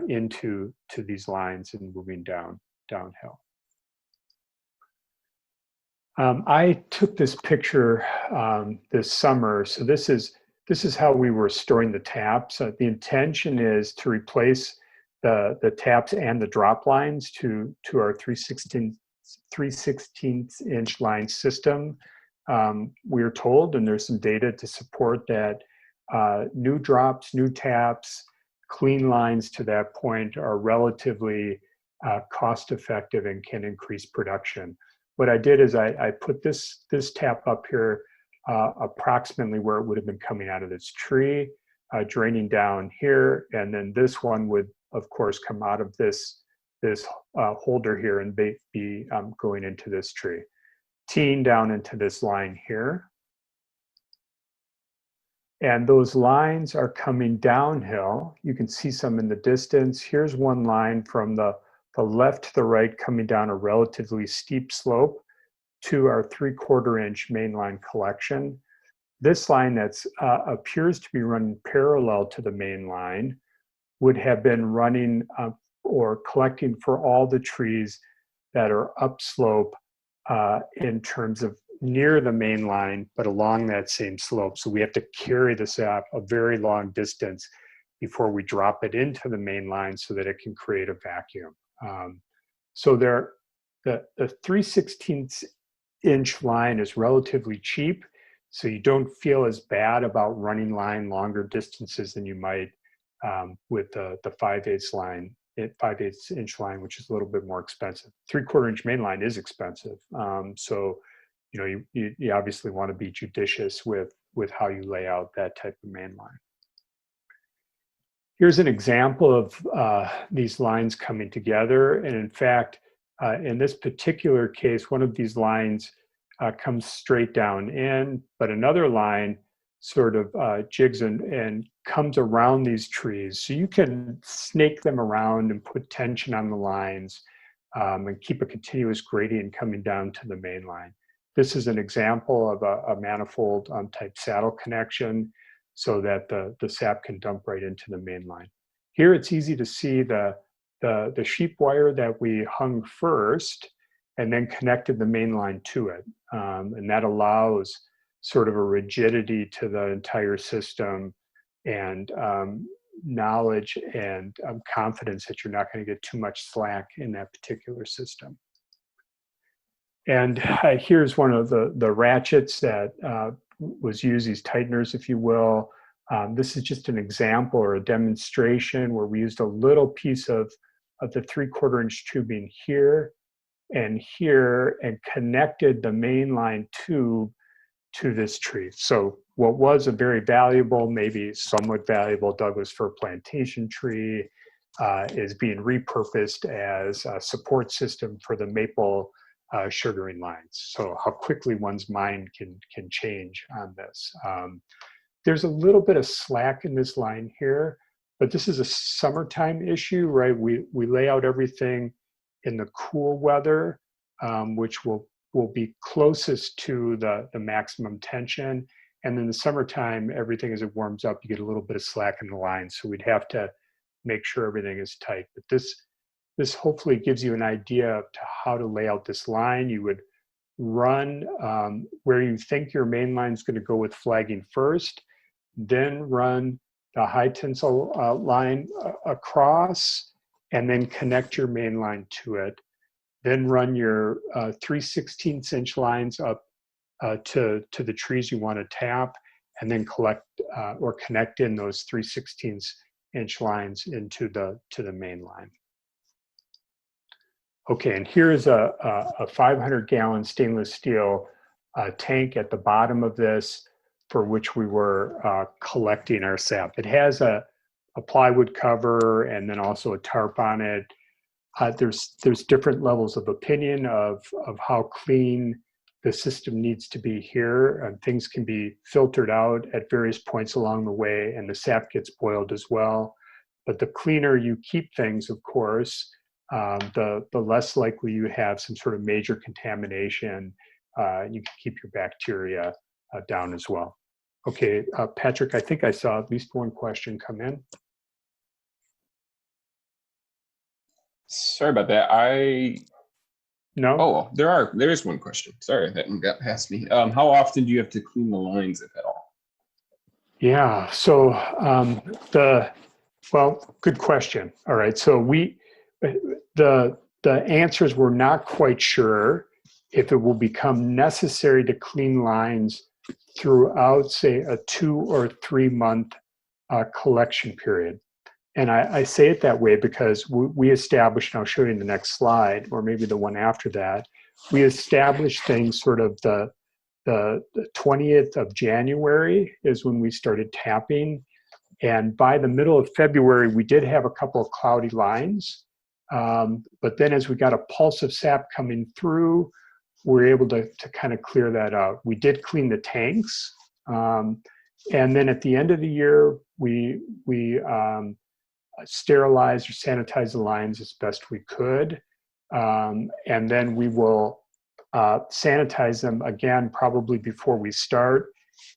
into these lines and moving downhill. I took this picture this summer. So this is how we were storing the taps. The intention is to replace the taps and the drop lines to our 3/16 inch line system. We are told, and there's some data to support that new drops, new taps, clean lines to that point are relatively cost effective and can increase production. What I did is I put this tap up here approximately where it would have been coming out of this tree, draining down here, and then this one would, of course, come out of this holder here and be going into this tree. Teeing down into this line here. And those lines are coming downhill. You can see some in the distance. Here's one line from the left to the right coming down a relatively steep slope to our 3/4 inch mainline collection. This line that appears to be running parallel to the main line would have been running or collecting for all the trees that are upslope in terms of near the main line, but along that same slope. So we have to carry the sap a very long distance before we drop it into the main line so that it can create a vacuum. So the 3/16 inch line is relatively cheap, so you don't feel as bad about running line longer distances than you might with the 5/8 line, 5/8 inch line, which is a little bit more expensive. 3/4 inch main line is expensive, so you obviously want to be judicious with how you lay out that type of main line. Here's an example of these lines coming together, and in fact, in this particular case, one of these lines comes straight down in, but another line sort of jigs and comes around these trees. So you can snake them around and put tension on the lines and keep a continuous gradient coming down to the main line. This is an example of a manifold type saddle connection so that the sap can dump right into the main line. Here it's easy to see the sheep wire that we hung first and then connected the main line to it. And that allows sort of a rigidity to the entire system and knowledge and confidence that you're not going to get too much slack in that particular system. And here's one of the ratchets that was used, these tighteners, if you will. This is just an example or a demonstration where we used a little piece of the 3/4 inch tubing here and connected the mainline tube to this tree. So what was a very valuable, maybe somewhat valuable Douglas fir plantation tree is being repurposed as a support system for the maple sugaring lines. So how quickly one's mind can change on this. There's a little bit of slack in this line here, but this is a summertime issue, right? We lay out everything in the cool weather, which will be closest to the maximum tension. And in the summertime, everything as it warms up, you get a little bit of slack in the line. So we'd have to make sure everything is tight. But this hopefully gives you an idea of how to lay out this line. You would run where you think your main line is going to go with flagging first, then run the high tensile line across, and then connect your main line to it. Then run your 3/16 inch lines up to the trees you want to tap, and then collect or connect in those 3/16 inch lines into the main line. Okay, and here's a 500-gallon stainless steel tank at the bottom of this, for which we were collecting our sap. It has a plywood cover and then also a tarp on it. There's different levels of opinion of how clean the system needs to be here. Things can be filtered out at various points along the way, and the sap gets boiled as well. But the cleaner you keep things, of course, the less likely you have some sort of major contamination. You can keep your bacteria down as well. Okay, Patrick, I think I saw at least one question come in. Sorry about that. No? Oh, there is one question. Sorry, that one got past me. How often do you have to clean the lines, if at all? Yeah, so well, good question. All right, so the answers we're not quite sure if it will become necessary to clean lines throughout, say, a 2 or 3 month collection period. And I say it that way because we established, and I'll show you in the next slide, or maybe the one after that, we established things sort of the 20th of January is when we started tapping. And by the middle of February, we did have a couple of cloudy lines. But then as we got a pulse of sap coming through, we were able to kind of clear that out. We did clean the tanks. And then at the end of the year, we sterilized or sanitized the lines as best we could. And then we will sanitize them again, probably before we start,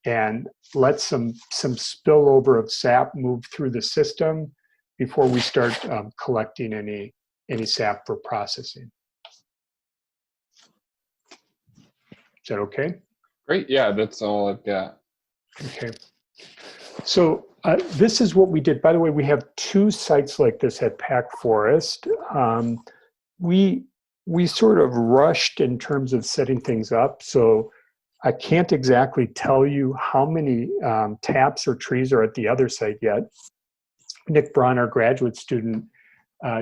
and let some spillover of sap move through the system before we start collecting any sap for processing. Is that okay? Great. Yeah, that's all I've got. Okay. So this is what we did. By the way, we have 2 sites like this at Pack Forest. We sort of rushed in terms of setting things up. So I can't exactly tell you how many taps or trees are at the other site yet. Nick Braun, our graduate student,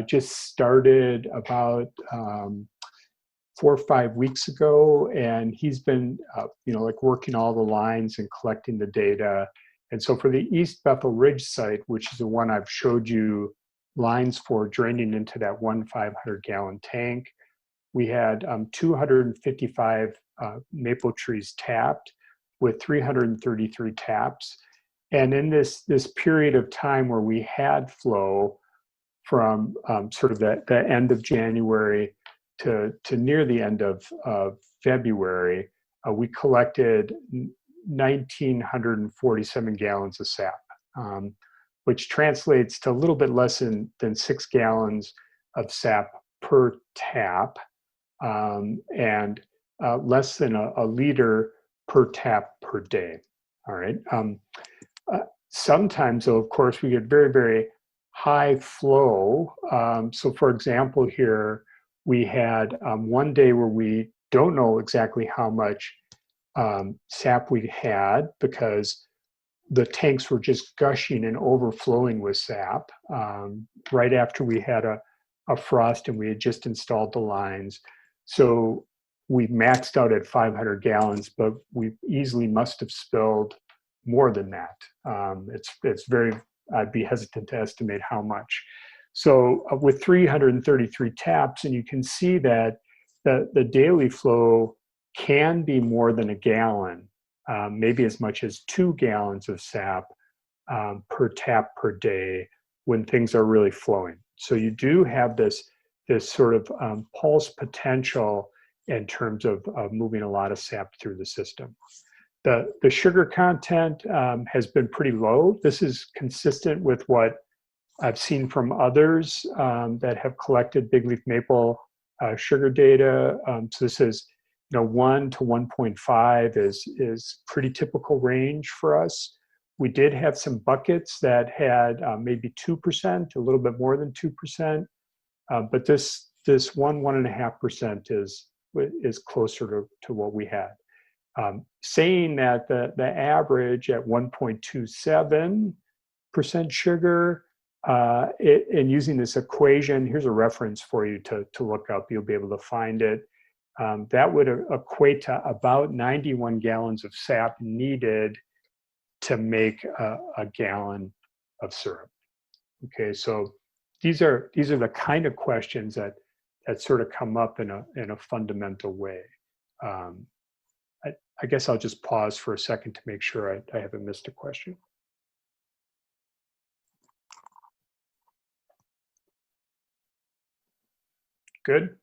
just started about 4 or 5 weeks ago, and he's been, like working all the lines and collecting the data. And so for the East Bethel Ridge site, which is the one I've showed you lines for draining into that 1 500-gallon tank, we had 255 maple trees tapped with 333 taps. And in this period of time where we had flow from sort of the end of January to near the end of February, we collected 1,947 gallons of sap, which translates to a little bit less than 6 gallons of sap per tap, and less than a liter per tap per day. All right. Sometimes, though, of course, we get very, very high flow. So, for example, here we had one day where we don't know exactly how much sap we had because the tanks were just gushing and overflowing with sap right after we had a frost and we had just installed the lines. So we maxed out at 500 gallons, but we easily must have spilled more than that. It's very, I'd be hesitant to estimate how much. So with 333 taps, and you can see that the daily flow can be more than a gallon, maybe as much as 2 gallons of sap per tap per day when things are really flowing. So you do have this sort of pulse potential in terms of moving a lot of sap through the system. The sugar content has been pretty low. This is consistent with what I've seen from others that have collected bigleaf maple sugar data. So this is, 1 to 1.5 is pretty typical range for us. We did have some buckets that had maybe 2%, a little bit more than 2%, but this 1.5% is closer to what we had. Saying that the average at 1.27% sugar, and using this equation, here's a reference for you to look up. You'll be able to find it. That would equate to about 91 gallons of sap needed to make a gallon of syrup. Okay, so these are the kind of questions that sort of come up in a fundamental way. I guess I'll just pause for a second to make sure I haven't missed a question. Good.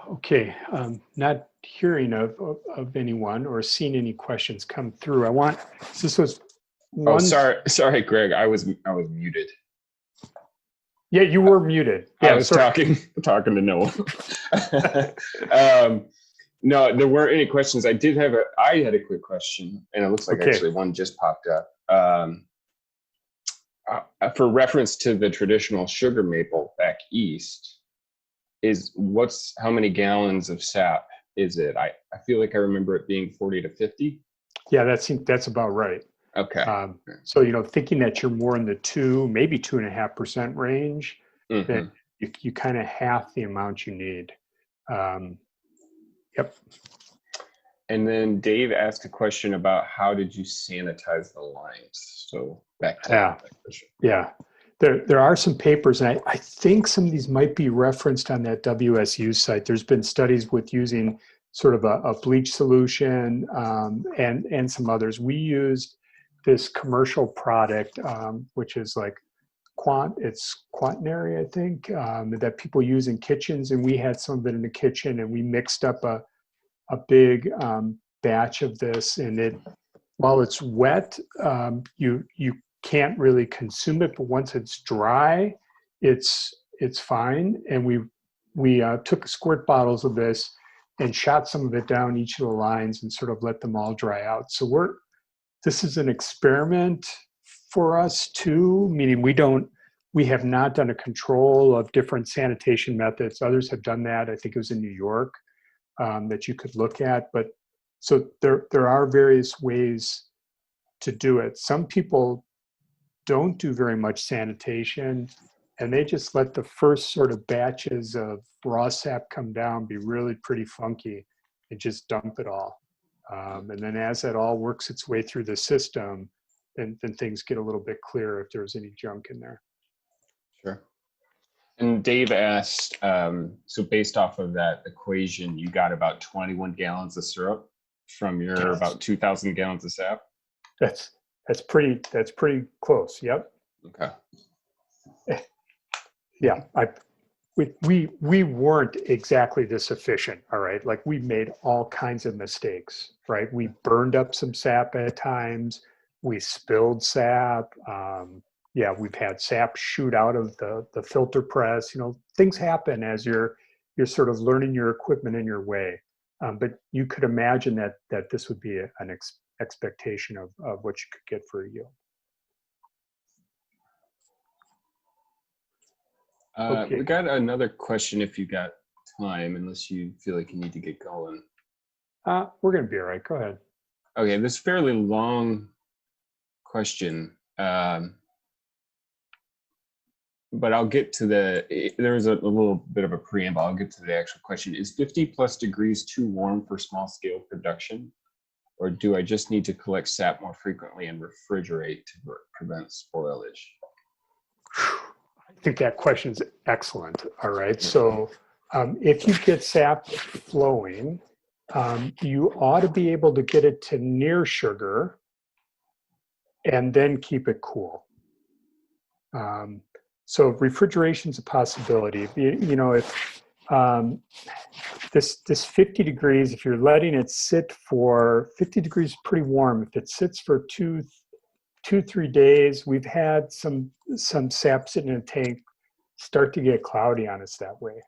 Okay, not hearing of anyone or seeing any questions come through. This was one. Oh, sorry, Greg. I was muted. Yeah, you were muted. Yeah, I was talking to no one. No, there weren't any questions. I had a quick question, and it looks like actually one just popped up. For reference to the traditional sugar maple back east, how many gallons of sap is it? I feel like I remember it being 40 to 50. Yeah, that's about right. Okay. So thinking that you're more in the 2, maybe 2.5% range, then you kind of half the amount you need. Yep. And then Dave asked a question about how did you sanitize the lines? So back to that question. Yeah. There are some papers, and I think some of these might be referenced on that WSU site. There's been studies with using sort of a bleach solution and some others. We used this commercial product, which is like it's quaternary, I think, that people use in kitchens, and we had some of it in the kitchen, and we mixed up a big batch of this, and while it's wet, you can't really consume it, but once it's dry, it's fine. And we took squirt bottles of this and shot some of it down each of the lines and sort of let them all dry out. So this is an experiment for us too, meaning we have not done a control of different sanitation methods. Others have done that. I think it was in New York that you could look at. But so there are various ways to do it. Some people don't do very much sanitation, and they just let the first sort of batches of raw sap come down, be really pretty funky, and just dump it all. And then as that all works its way through the system, then things get a little bit clearer if there's any junk in there. Sure. And Dave asked, so based off of that equation, you got about 21 gallons of syrup from your about 2,000 gallons of sap? That's pretty close. Yep. Okay. Yeah, we weren't exactly this efficient. All right, like we made all kinds of mistakes. Right, we burned up some sap at times. We spilled sap. Yeah, we've had sap shoot out of the filter press. Things happen as you're sort of learning your equipment in your way. But you could imagine that this would be an expectation of what you could get for a yield. Okay. We got another question if you got time, unless you feel like you need to get going. We're going to be all right. Go ahead. Okay, this fairly long question, but I'll get to there's a little bit of a preamble. I'll get to the actual question. Is 50+ degrees too warm for small scale production? Or do I just need to collect sap more frequently and refrigerate to prevent spoilage? I think that question is excellent. All right. So if you get sap flowing, you ought to be able to get it to near sugar and then keep it cool. So refrigeration is a possibility. You know, if this 50 degrees, if you're letting it sit for 50 degrees, pretty warm. If it sits for 3 days, we've had some sap sitting in a tank start to get cloudy on us that way.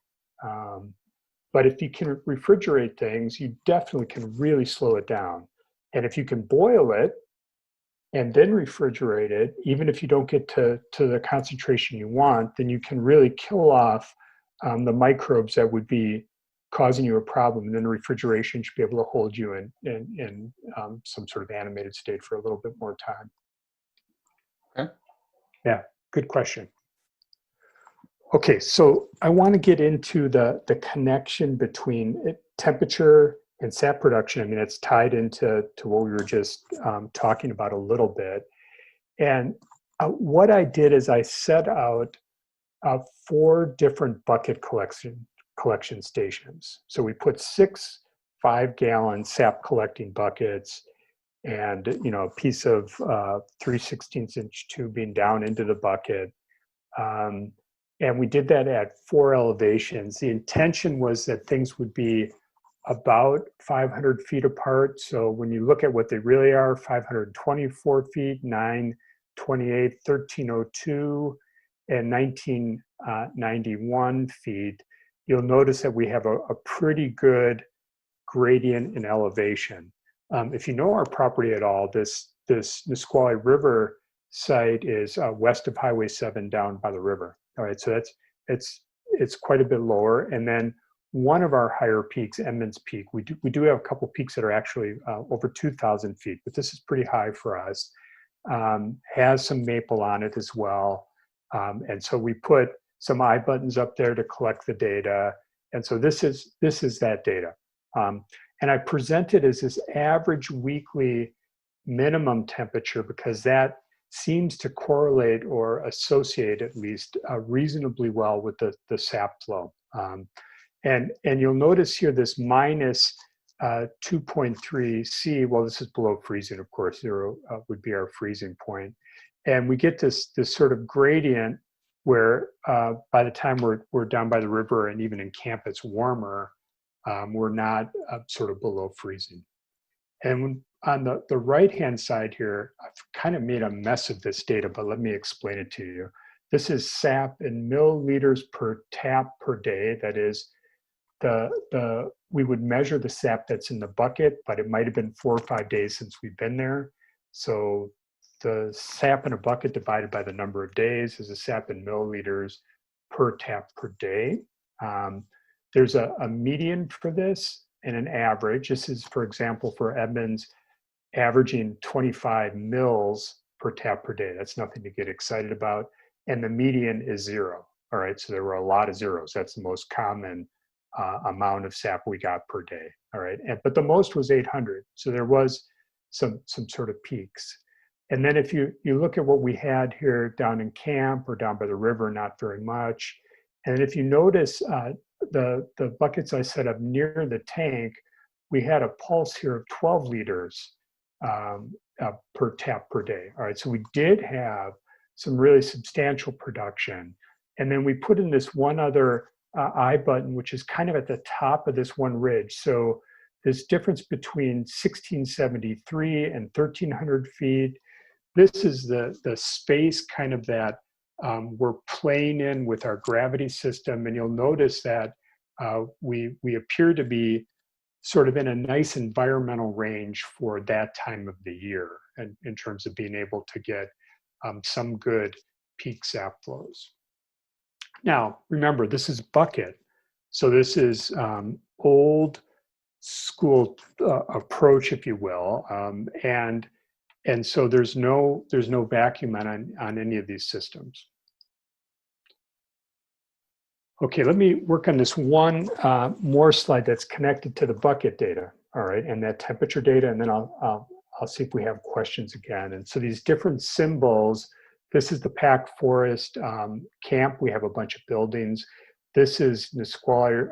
But if you can refrigerate things, you definitely can really slow it down. And if you can boil it and then refrigerate it, even if you don't get to the concentration you want, then you can really kill off the microbes that would be causing you a problem. And then refrigeration should be able to hold you in some sort of animated state for a little bit more time. Okay. Yeah, good question. Okay, so I want to get into the connection between temperature and sap production. I mean, it's tied into what we were just talking about a little bit. And what I did is I set out 4 different bucket collection stations. So we put 6 5-gallon sap collecting buckets and, you know, a piece of 3/16-inch tubing down into the bucket. And we did that at 4 elevations. The intention was that things would be about 500 feet apart. So when you look at what they really are, 524 feet, 928, 1302, and 1991 feet, you'll notice that we have a pretty good gradient in elevation. If you know our property at all, this Nisqually River site is west of Highway 7 down by the river. All right, so it's quite a bit lower. And then one of our higher peaks, Edmonds Peak, we do have a couple peaks that are actually over 2,000 feet, but this is pretty high for us. Has some maple on it as well. And so we put some eye buttons up there to collect the data. And so this is that data. And I present it as this average weekly minimum temperature because that seems to correlate or associate at least reasonably well with the sap flow. And you'll notice here this minus 2.3 C, well, this is below freezing, of course, 0 would be our freezing point. And we get this sort of gradient where by the time we're down by the river and even in camp it's warmer, we're not sort of below freezing. And on the right-hand side here, I've kind of made a mess of this data, but let me explain it to you. This is sap in milliliters per tap per day. That is, we would measure the sap that's in the bucket, but it might have been 4 or 5 days since we've been there. So the sap in a bucket divided by the number of days is a sap in milliliters per tap per day. There's a median for this and an average. This is, for example, for Edmonds, averaging 25 mils per tap per day. That's nothing to get excited about. And the median is 0. All right, so there were a lot of zeros. That's the most common amount of sap we got per day. All right, but the most was 800. So there was some sort of peaks. And then if you look at what we had here down in camp or down by the river, not very much. And if you notice the buckets I set up near the tank, we had a pulse here of 12 liters per tap per day. All right, so we did have some really substantial production. And then we put in this one other eye button, which is kind of at the top of this one ridge. So this difference between 1673 and 1300 feet, this is the space kind of that we're playing in with our gravity system. And you'll notice that we appear to be sort of in a nice environmental range for that time of the year, and in terms of being able to get some good peak sap flows. Now, remember, this is bucket. So this is old school approach, if you will, and so there's no vacuum on any of these systems. Okay, let me work on this one more slide that's connected to the bucket data. All right, and that temperature data, and then I'll see if we have questions again. And so these different symbols. This is the packed forest camp. We have a bunch of buildings. This is Nisqually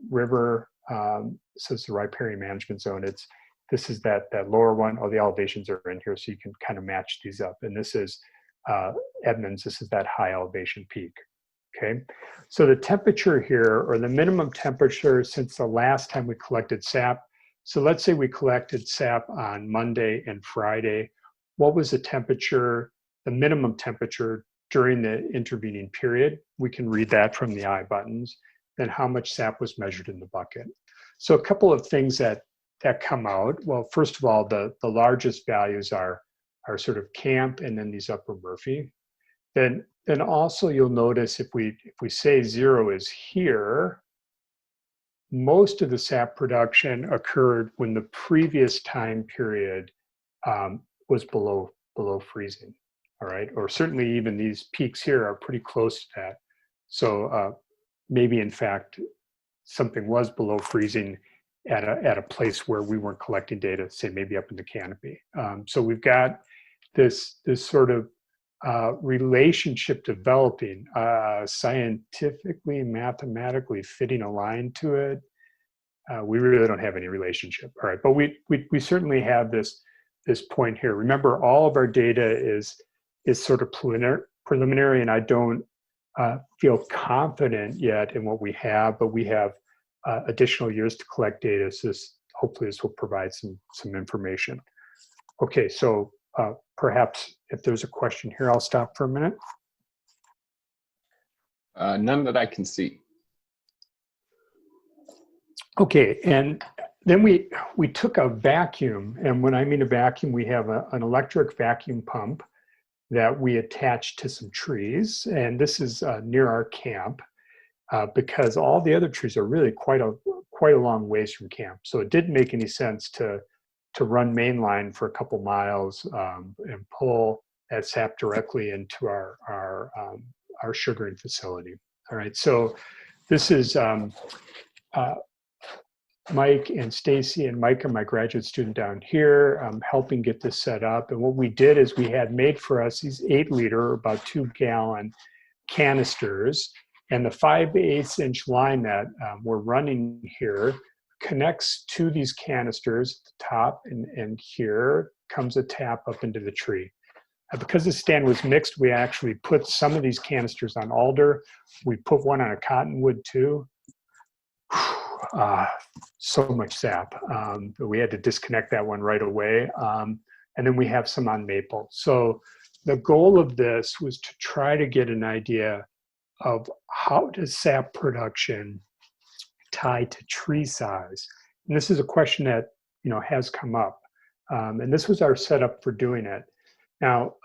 River. So it's the riparian management zone. This is that lower one. All the elevations are in here, so you can kind of match these up. And this is Edmonds. This is that high elevation peak. Okay, so the temperature here, or the minimum temperature since the last time we collected sap. So let's say we collected sap on Monday and Friday. What was the temperature, the minimum temperature during the intervening period? We can read that from the I buttons. Then how much sap was measured in the bucket. So a couple of things that come out. Well, first of all, the largest values are sort of camp and then these upper Murphy. Then also you'll notice if we say 0 is here, most of the sap production occurred when the previous time period was below freezing. All right, or certainly even these peaks here are pretty close to that. So maybe in fact something was below freezing at a place where we weren't collecting data, say maybe up in the canopy. So we've got this sort of relationship developing, scientifically, mathematically fitting a line to it. We really don't have any relationship. All right, but we certainly have this point here. Remember, all of our data is sort of preliminary, and I don't feel confident yet in what we have, but we have additional years to collect data. So hopefully this will provide some information. Okay, so perhaps if there's a question here, I'll stop for a minute. None that I can see. Okay, and then we took a vacuum, and when I mean a vacuum, we have an electric vacuum pump that we attached to some trees, and this is near our camp because all the other trees are really quite a long ways from camp. So it didn't make any sense to run mainline for a couple miles and pull that sap directly into our sugaring facility. All right, so this is Mike and Stacy, and Mike are my graduate student down here, helping get this set up. And what we did is we had made for us these 8-liter, about 2-gallon canisters, and the 5/8 inch line that we're running here connects to these canisters at the top, and here comes a tap up into the tree. Because the stand was mixed, we actually put some of these canisters on alder. We put one on a cottonwood too. So much sap. But we had to disconnect that one right away. And then we have some on maple. So the goal of this was to try to get an idea of how does sap production tie to tree size. And this is a question that has come up. And this was our setup for doing it. Now,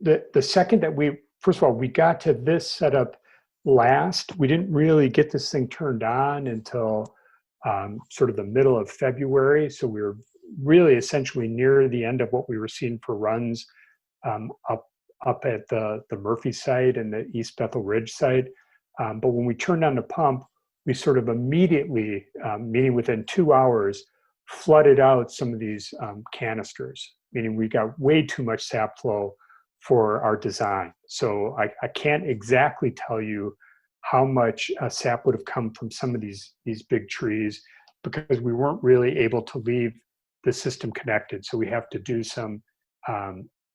the second that first of all, we got to this setup last. We didn't really get this thing turned on until sort of the middle of February. So we were really essentially near the end of what we were seeing for runs up at the Murphy site and the East Bethel Ridge site. But when we turned on the pump, we sort of immediately, meaning within 2 hours, flooded out some of these canisters, meaning we got way too much sap flow for our design. So I can't exactly tell you how much sap would have come from some of these big trees because we weren't really able to leave the system connected. So we have to do some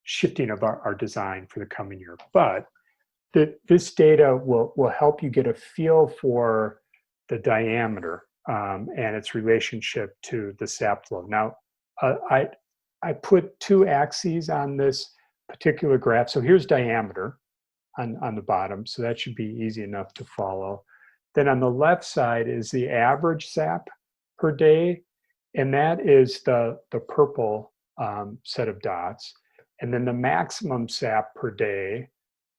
shifting of our design for the coming year. But this data will help you get a feel for the diameter and its relationship to the sap flow. Now, I put 2 axes on this particular graph. So here's diameter on the bottom. So that should be easy enough to follow. Then on the left side is the average sap per day. And that is the purple set of dots. And then the maximum sap per day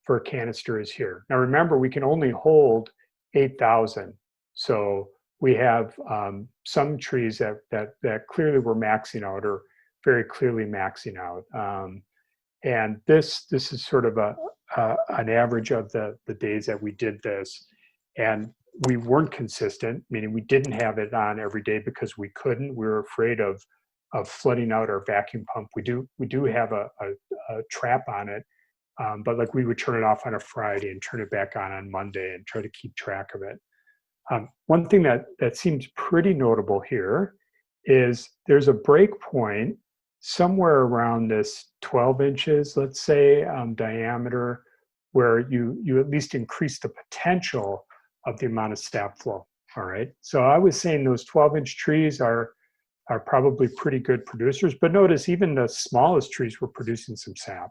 for a canister is here. Now remember, we can only hold 8,000. So we have some trees that clearly were maxing out or very clearly maxing out. And this is sort of an average of the days that we did this. And we weren't consistent, meaning we didn't have it on every day because we couldn't. We were afraid of flooding out our vacuum pump. We do have a trap on it, but like we would turn it off on a Friday and turn it back on Monday and try to keep track of it. One thing that seems pretty notable here is there's a break point somewhere around this 12 inches, let's say, diameter, where you at least increase the potential of the amount of sap flow. All right. So I was saying those 12-inch trees are probably pretty good producers, but notice even the smallest trees were producing some sap.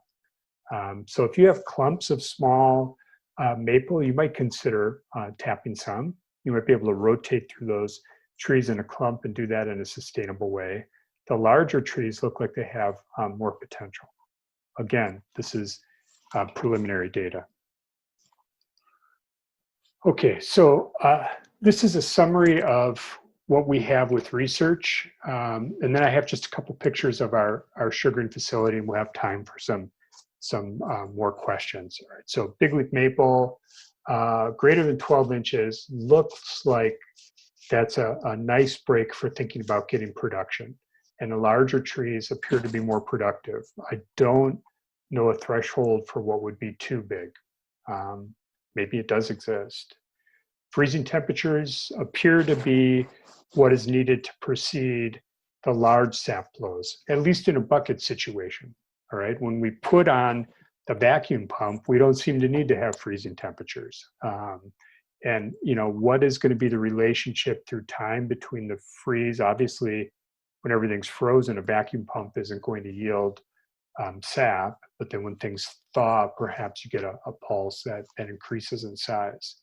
So if you have clumps of small maple, you might consider tapping some. You might be able to rotate through those trees in a clump and do that in a sustainable way. The larger trees look like they have more potential. Again, this is preliminary data. Okay, so this is a summary of what we have with research. And then I have just a couple pictures of our sugaring facility, and we'll have time for some more questions. All right, so bigleaf maple, greater than 12 inches, looks like that's a nice break for thinking about getting production. And the larger trees appear to be more productive. I don't know a threshold for what would be too big. Maybe it does exist. Freezing temperatures appear to be what is needed to proceed the large sap flows, at least in a bucket situation. All right, when we put on the vacuum pump, we don't seem to need to have freezing temperatures. And what is going to be the relationship through time between the freeze? Obviously, when everything's frozen, a vacuum pump isn't going to yield sap, but then when things thaw, perhaps you get a pulse that increases in size.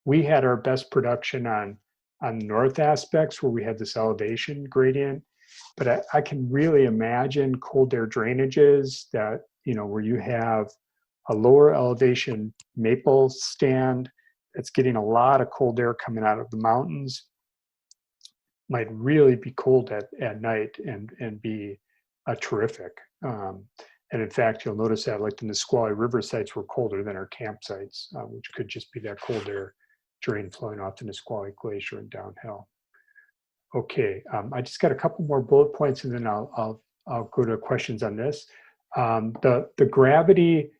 We had our best production on north aspects where we had this elevation gradient, but I can really imagine cold air drainages that, where you have a lower elevation maple stand that's getting a lot of cold air coming out of the mountains, might really be cold at night and be terrific. And in fact, you'll notice that like the Nisqually River sites were colder than our campsites, which could just be that cold air drain flowing off the Nisqually Glacier and downhill. Okay, I just got a couple more bullet points and then I'll go to questions on this. The gravity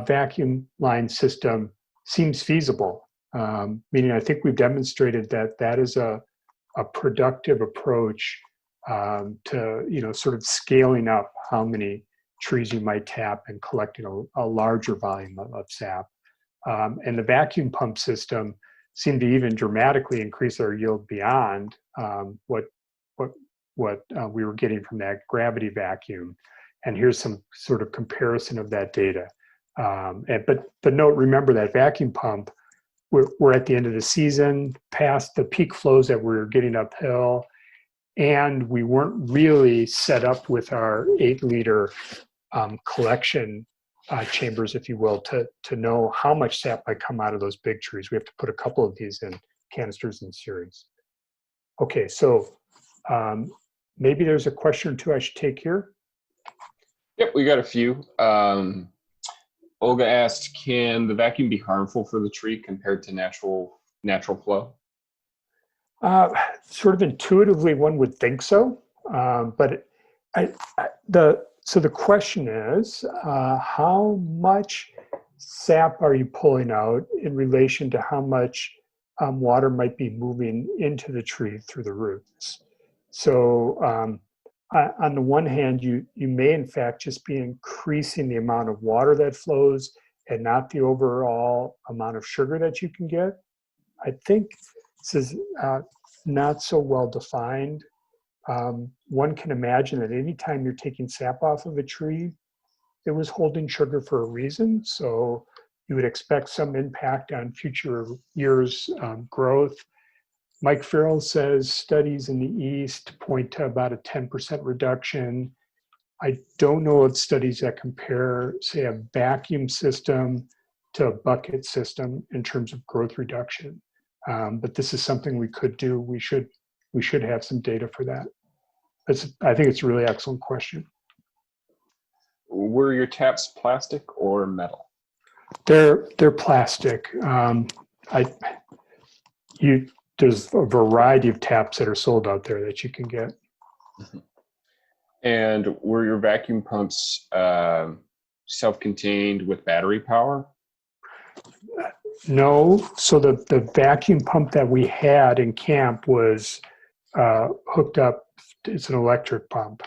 vacuum line system seems feasible, meaning I think we've demonstrated that is a productive approach to sort of scaling up how many trees you might tap and collecting a larger volume of sap. And the vacuum pump system seemed to even dramatically increase our yield beyond what we were getting from that gravity vacuum. And here's some sort of comparison of that data. But note, remember that vacuum pump, we're at the end of the season, past the peak flows that we're getting uphill, and we weren't really set up with our 8-liter collection chambers, if you will, to know how much sap might come out of those big trees. We have to put a couple of these in canisters in series. Okay, so maybe there's a question or two I should take here. Yep, we got a few. Olga asked, can the vacuum be harmful for the tree compared to natural flow? Sort of intuitively, one would think so, but so the question is, how much sap are you pulling out in relation to how much water might be moving into the tree through the roots? So on the one hand, you may in fact just be increasing the amount of water that flows and not the overall amount of sugar that you can get. I think this is not so well defined. One can imagine that anytime you're taking sap off of a tree, it was holding sugar for a reason. So you would expect some impact on future years' growth. Mike Farrell says studies in the East point to about a 10% reduction. I don't know of studies that compare, say, a vacuum system to a bucket system in terms of growth reduction. But this is something we could do. We should have some data for that. I think it's a really excellent question. Were your taps plastic or metal? They're plastic. There's a variety of taps that are sold out there that you can get. And were your vacuum pumps self-contained with battery power? No. So the vacuum pump that we had in camp was hooked up. It's an electric pump.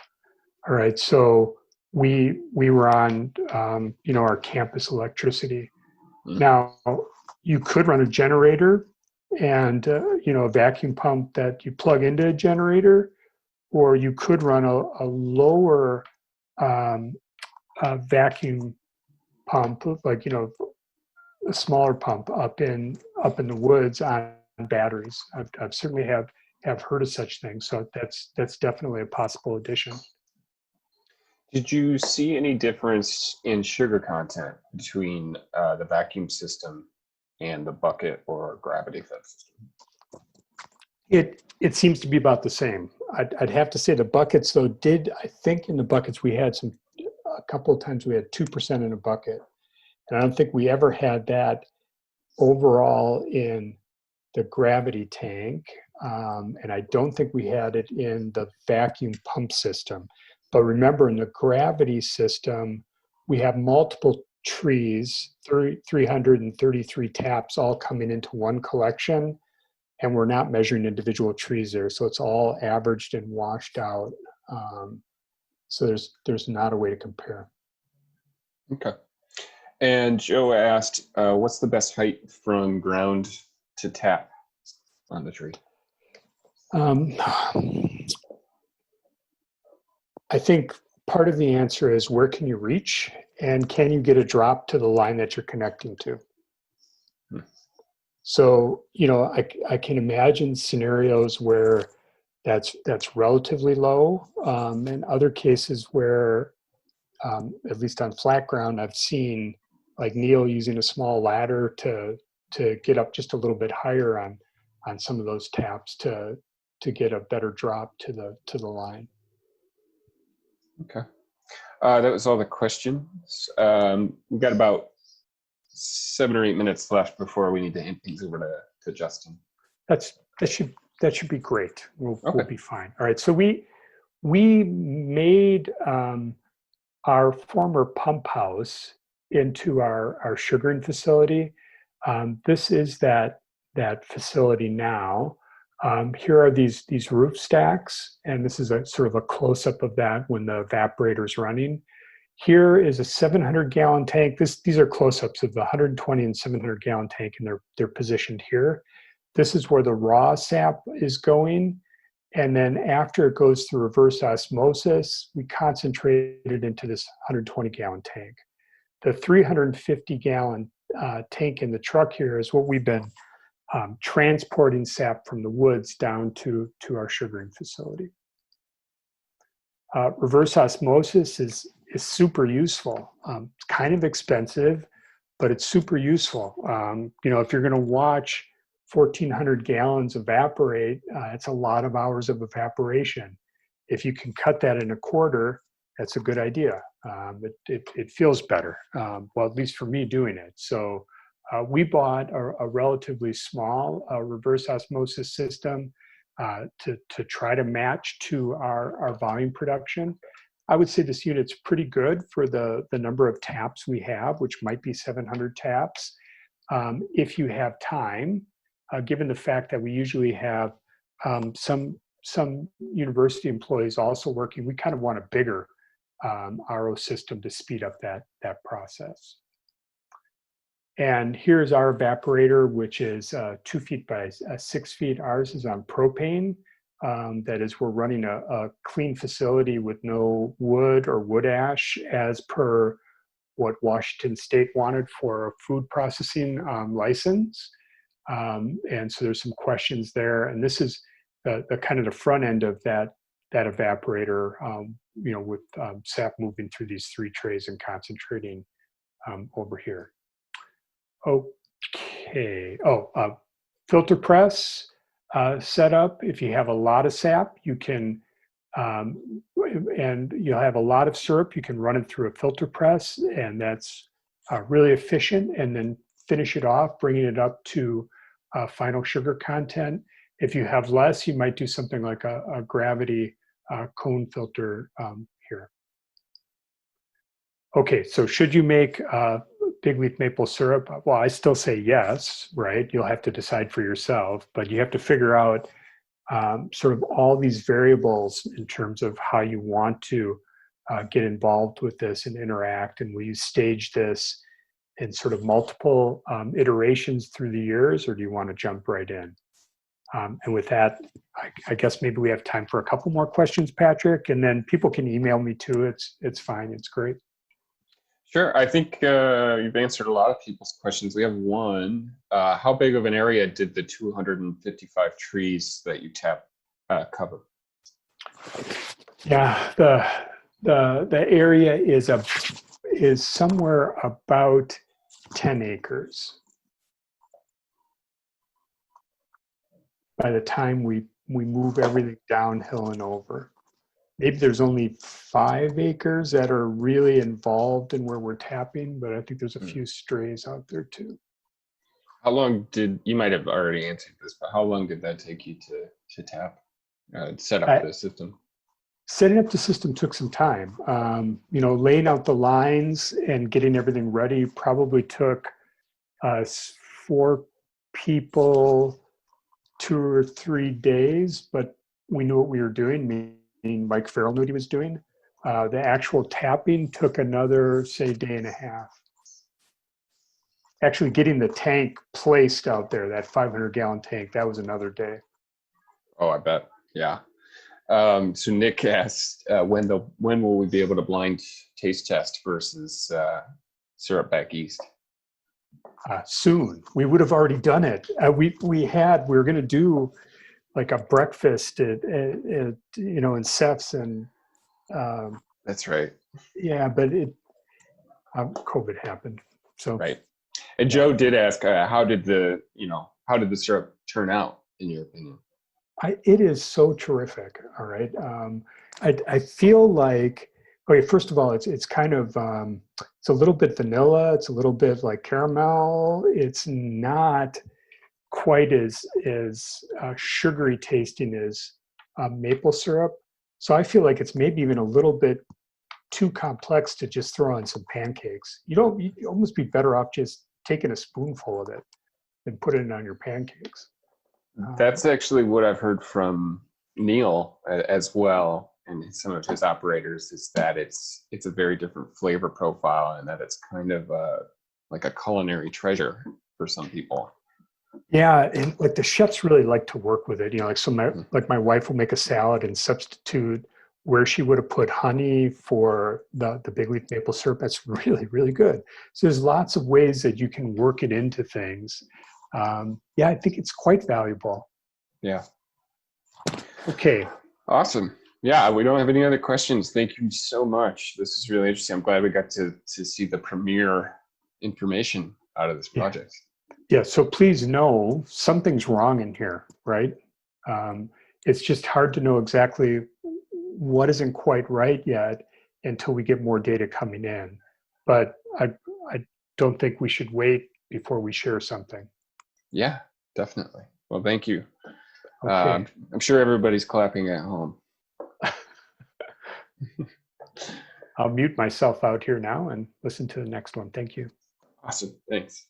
All right. So we were on our campus electricity. Mm. Now you could run a generator and a vacuum pump that you plug into a generator, or you could run a lower vacuum pump, like a smaller pump up in the woods on batteries. I've certainly have heard of such things. So that's definitely a possible addition. Did you see any difference in sugar content between the vacuum system and the bucket or gravity fed system? It seems to be about the same. I'd have to say the buckets though I think in the buckets we had a couple of times we had 2% in a bucket. And I don't think we ever had that overall in the gravity tank. And I don't think we had it in the vacuum pump system. But remember, in the gravity system, we have multiple trees, 333 taps all coming into one collection. And we're not measuring individual trees there. So it's all averaged and washed out. So there's not a way to compare. Okay. And Joe asked, what's the best height from ground to tap on the tree? I think part of the answer is where can you reach, and can you get a drop to the line that you're connecting to? So, I can imagine scenarios where that's relatively low, and other cases where, at least on flat ground, I've seen like Neil using a small ladder to get up just a little bit higher on some of those taps to get a better drop to the line. Okay. That was all the questions. We've got about 7 or 8 minutes left before we need to hand things over to Justin. That should be great. We'll be fine. All right. So we made our former pump house into our sugaring facility. This is that facility now. Here are these roof stacks, and this is a sort of a close-up of that when the evaporator is running. Here is a 700-gallon tank. These are close-ups of the 120 and 700-gallon tank, and they're positioned here. This is where the raw sap is going, and then after it goes through reverse osmosis, we concentrate it into this 120-gallon tank. The 350-gallon tank in the truck here is what we've been transporting sap from the woods down to our sugaring facility. Reverse osmosis is super useful. It's kind of expensive, but it's super useful. If you're going to watch 1,400 gallons evaporate, it's a lot of hours of evaporation. If you can cut that in a quarter, that's a good idea. It feels better, well, at least for me doing it. So we bought a relatively small reverse osmosis system to try to match to our volume production. I would say this unit's pretty good for the number of taps we have, which might be 700 taps. If you have time, given the fact that we usually have some university employees also working, we kind of want a bigger RO system to speed up that process. And here's our evaporator, which is 2 feet by 6 feet. Ours is on propane. That is, we're running a clean facility with no wood or wood ash as per what Washington State wanted for a food processing license. And so there's some questions there. And this is the kind of the front end of that evaporator, with sap moving through these 3 trays and concentrating over here. Okay. filter press setup. If you have a lot of sap, you can, and you'll have a lot of syrup, you can run it through a filter press, and that's really efficient, and then finish it off, bringing it up to final sugar content. If you have less, you might do something like a gravity cone filter here. Okay, so should you make big leaf maple syrup? Well, I still say yes, right? You'll have to decide for yourself, but you have to figure out sort of all these variables in terms of how you want to get involved with this and interact. And will you stage this in sort of multiple iterations through the years, or do you want to jump right in? And with that, I guess maybe we have time for a couple more questions, Patrick, and then people can email me too. It's fine. It's great. Sure. I think you've answered a lot of people's questions. We have one. How big of an area did the 255 trees that you tapped cover? Yeah, the area is somewhere about 10 acres. By the time we move everything downhill and over. Maybe there's only 5 acres that are really involved in where we're tapping, but I think there's a few strays out there too. How long did, you might have already answered this, but how long did that take you to tap, set up the system? Setting up the system took some time. You know, laying out the lines and getting everything ready probably took us 4 people 2 or 3 days, but we knew what we were doing, meaning Mike Farrell knew what he was doing. The actual tapping took another, say, day and a half. Actually getting the tank placed out there, that 500-gallon tank, that was another day. Oh, I bet. Yeah. So Nick asked, when will we be able to blind taste test versus syrup back east? Soon. We would have already done it. We were going to do like a breakfast at you know, in Seth's, and that's right. Yeah, but COVID happened. So right. And Joe did ask, how did the syrup turn out in your opinion? It is so terrific. All right. I feel like, okay, first of all, it's kind of it's a little bit vanilla. It's a little bit like caramel. It's not quite as sugary tasting as maple syrup. So I feel like it's maybe even a little bit too complex to just throw on some pancakes. You'd almost be better off just taking a spoonful of it and putting it on your pancakes. That's actually what I've heard from Neil as well, and some of his operators, is that it's a very different flavor profile, and that it's kind of like a culinary treasure for some people. Yeah, and like the chefs really like to work with it. You know, like my wife will make a salad and substitute where she would have put honey for the big leaf maple syrup. That's really, really good. So there's lots of ways that you can work it into things. Yeah, I think it's quite valuable. Yeah. Okay. Awesome. Yeah, we don't have any other questions. Thank you so much. This is really interesting. I'm glad we got to see the premier information out of this project. Yeah, so please know something's wrong in here, right? It's just hard to know exactly what isn't quite right yet until we get more data coming in. But I don't think we should wait before we share something. Yeah, definitely. Well, thank you. Okay. I'm sure everybody's clapping at home. I'll mute myself out here now and listen to the next one. Thank you. Awesome. Thanks.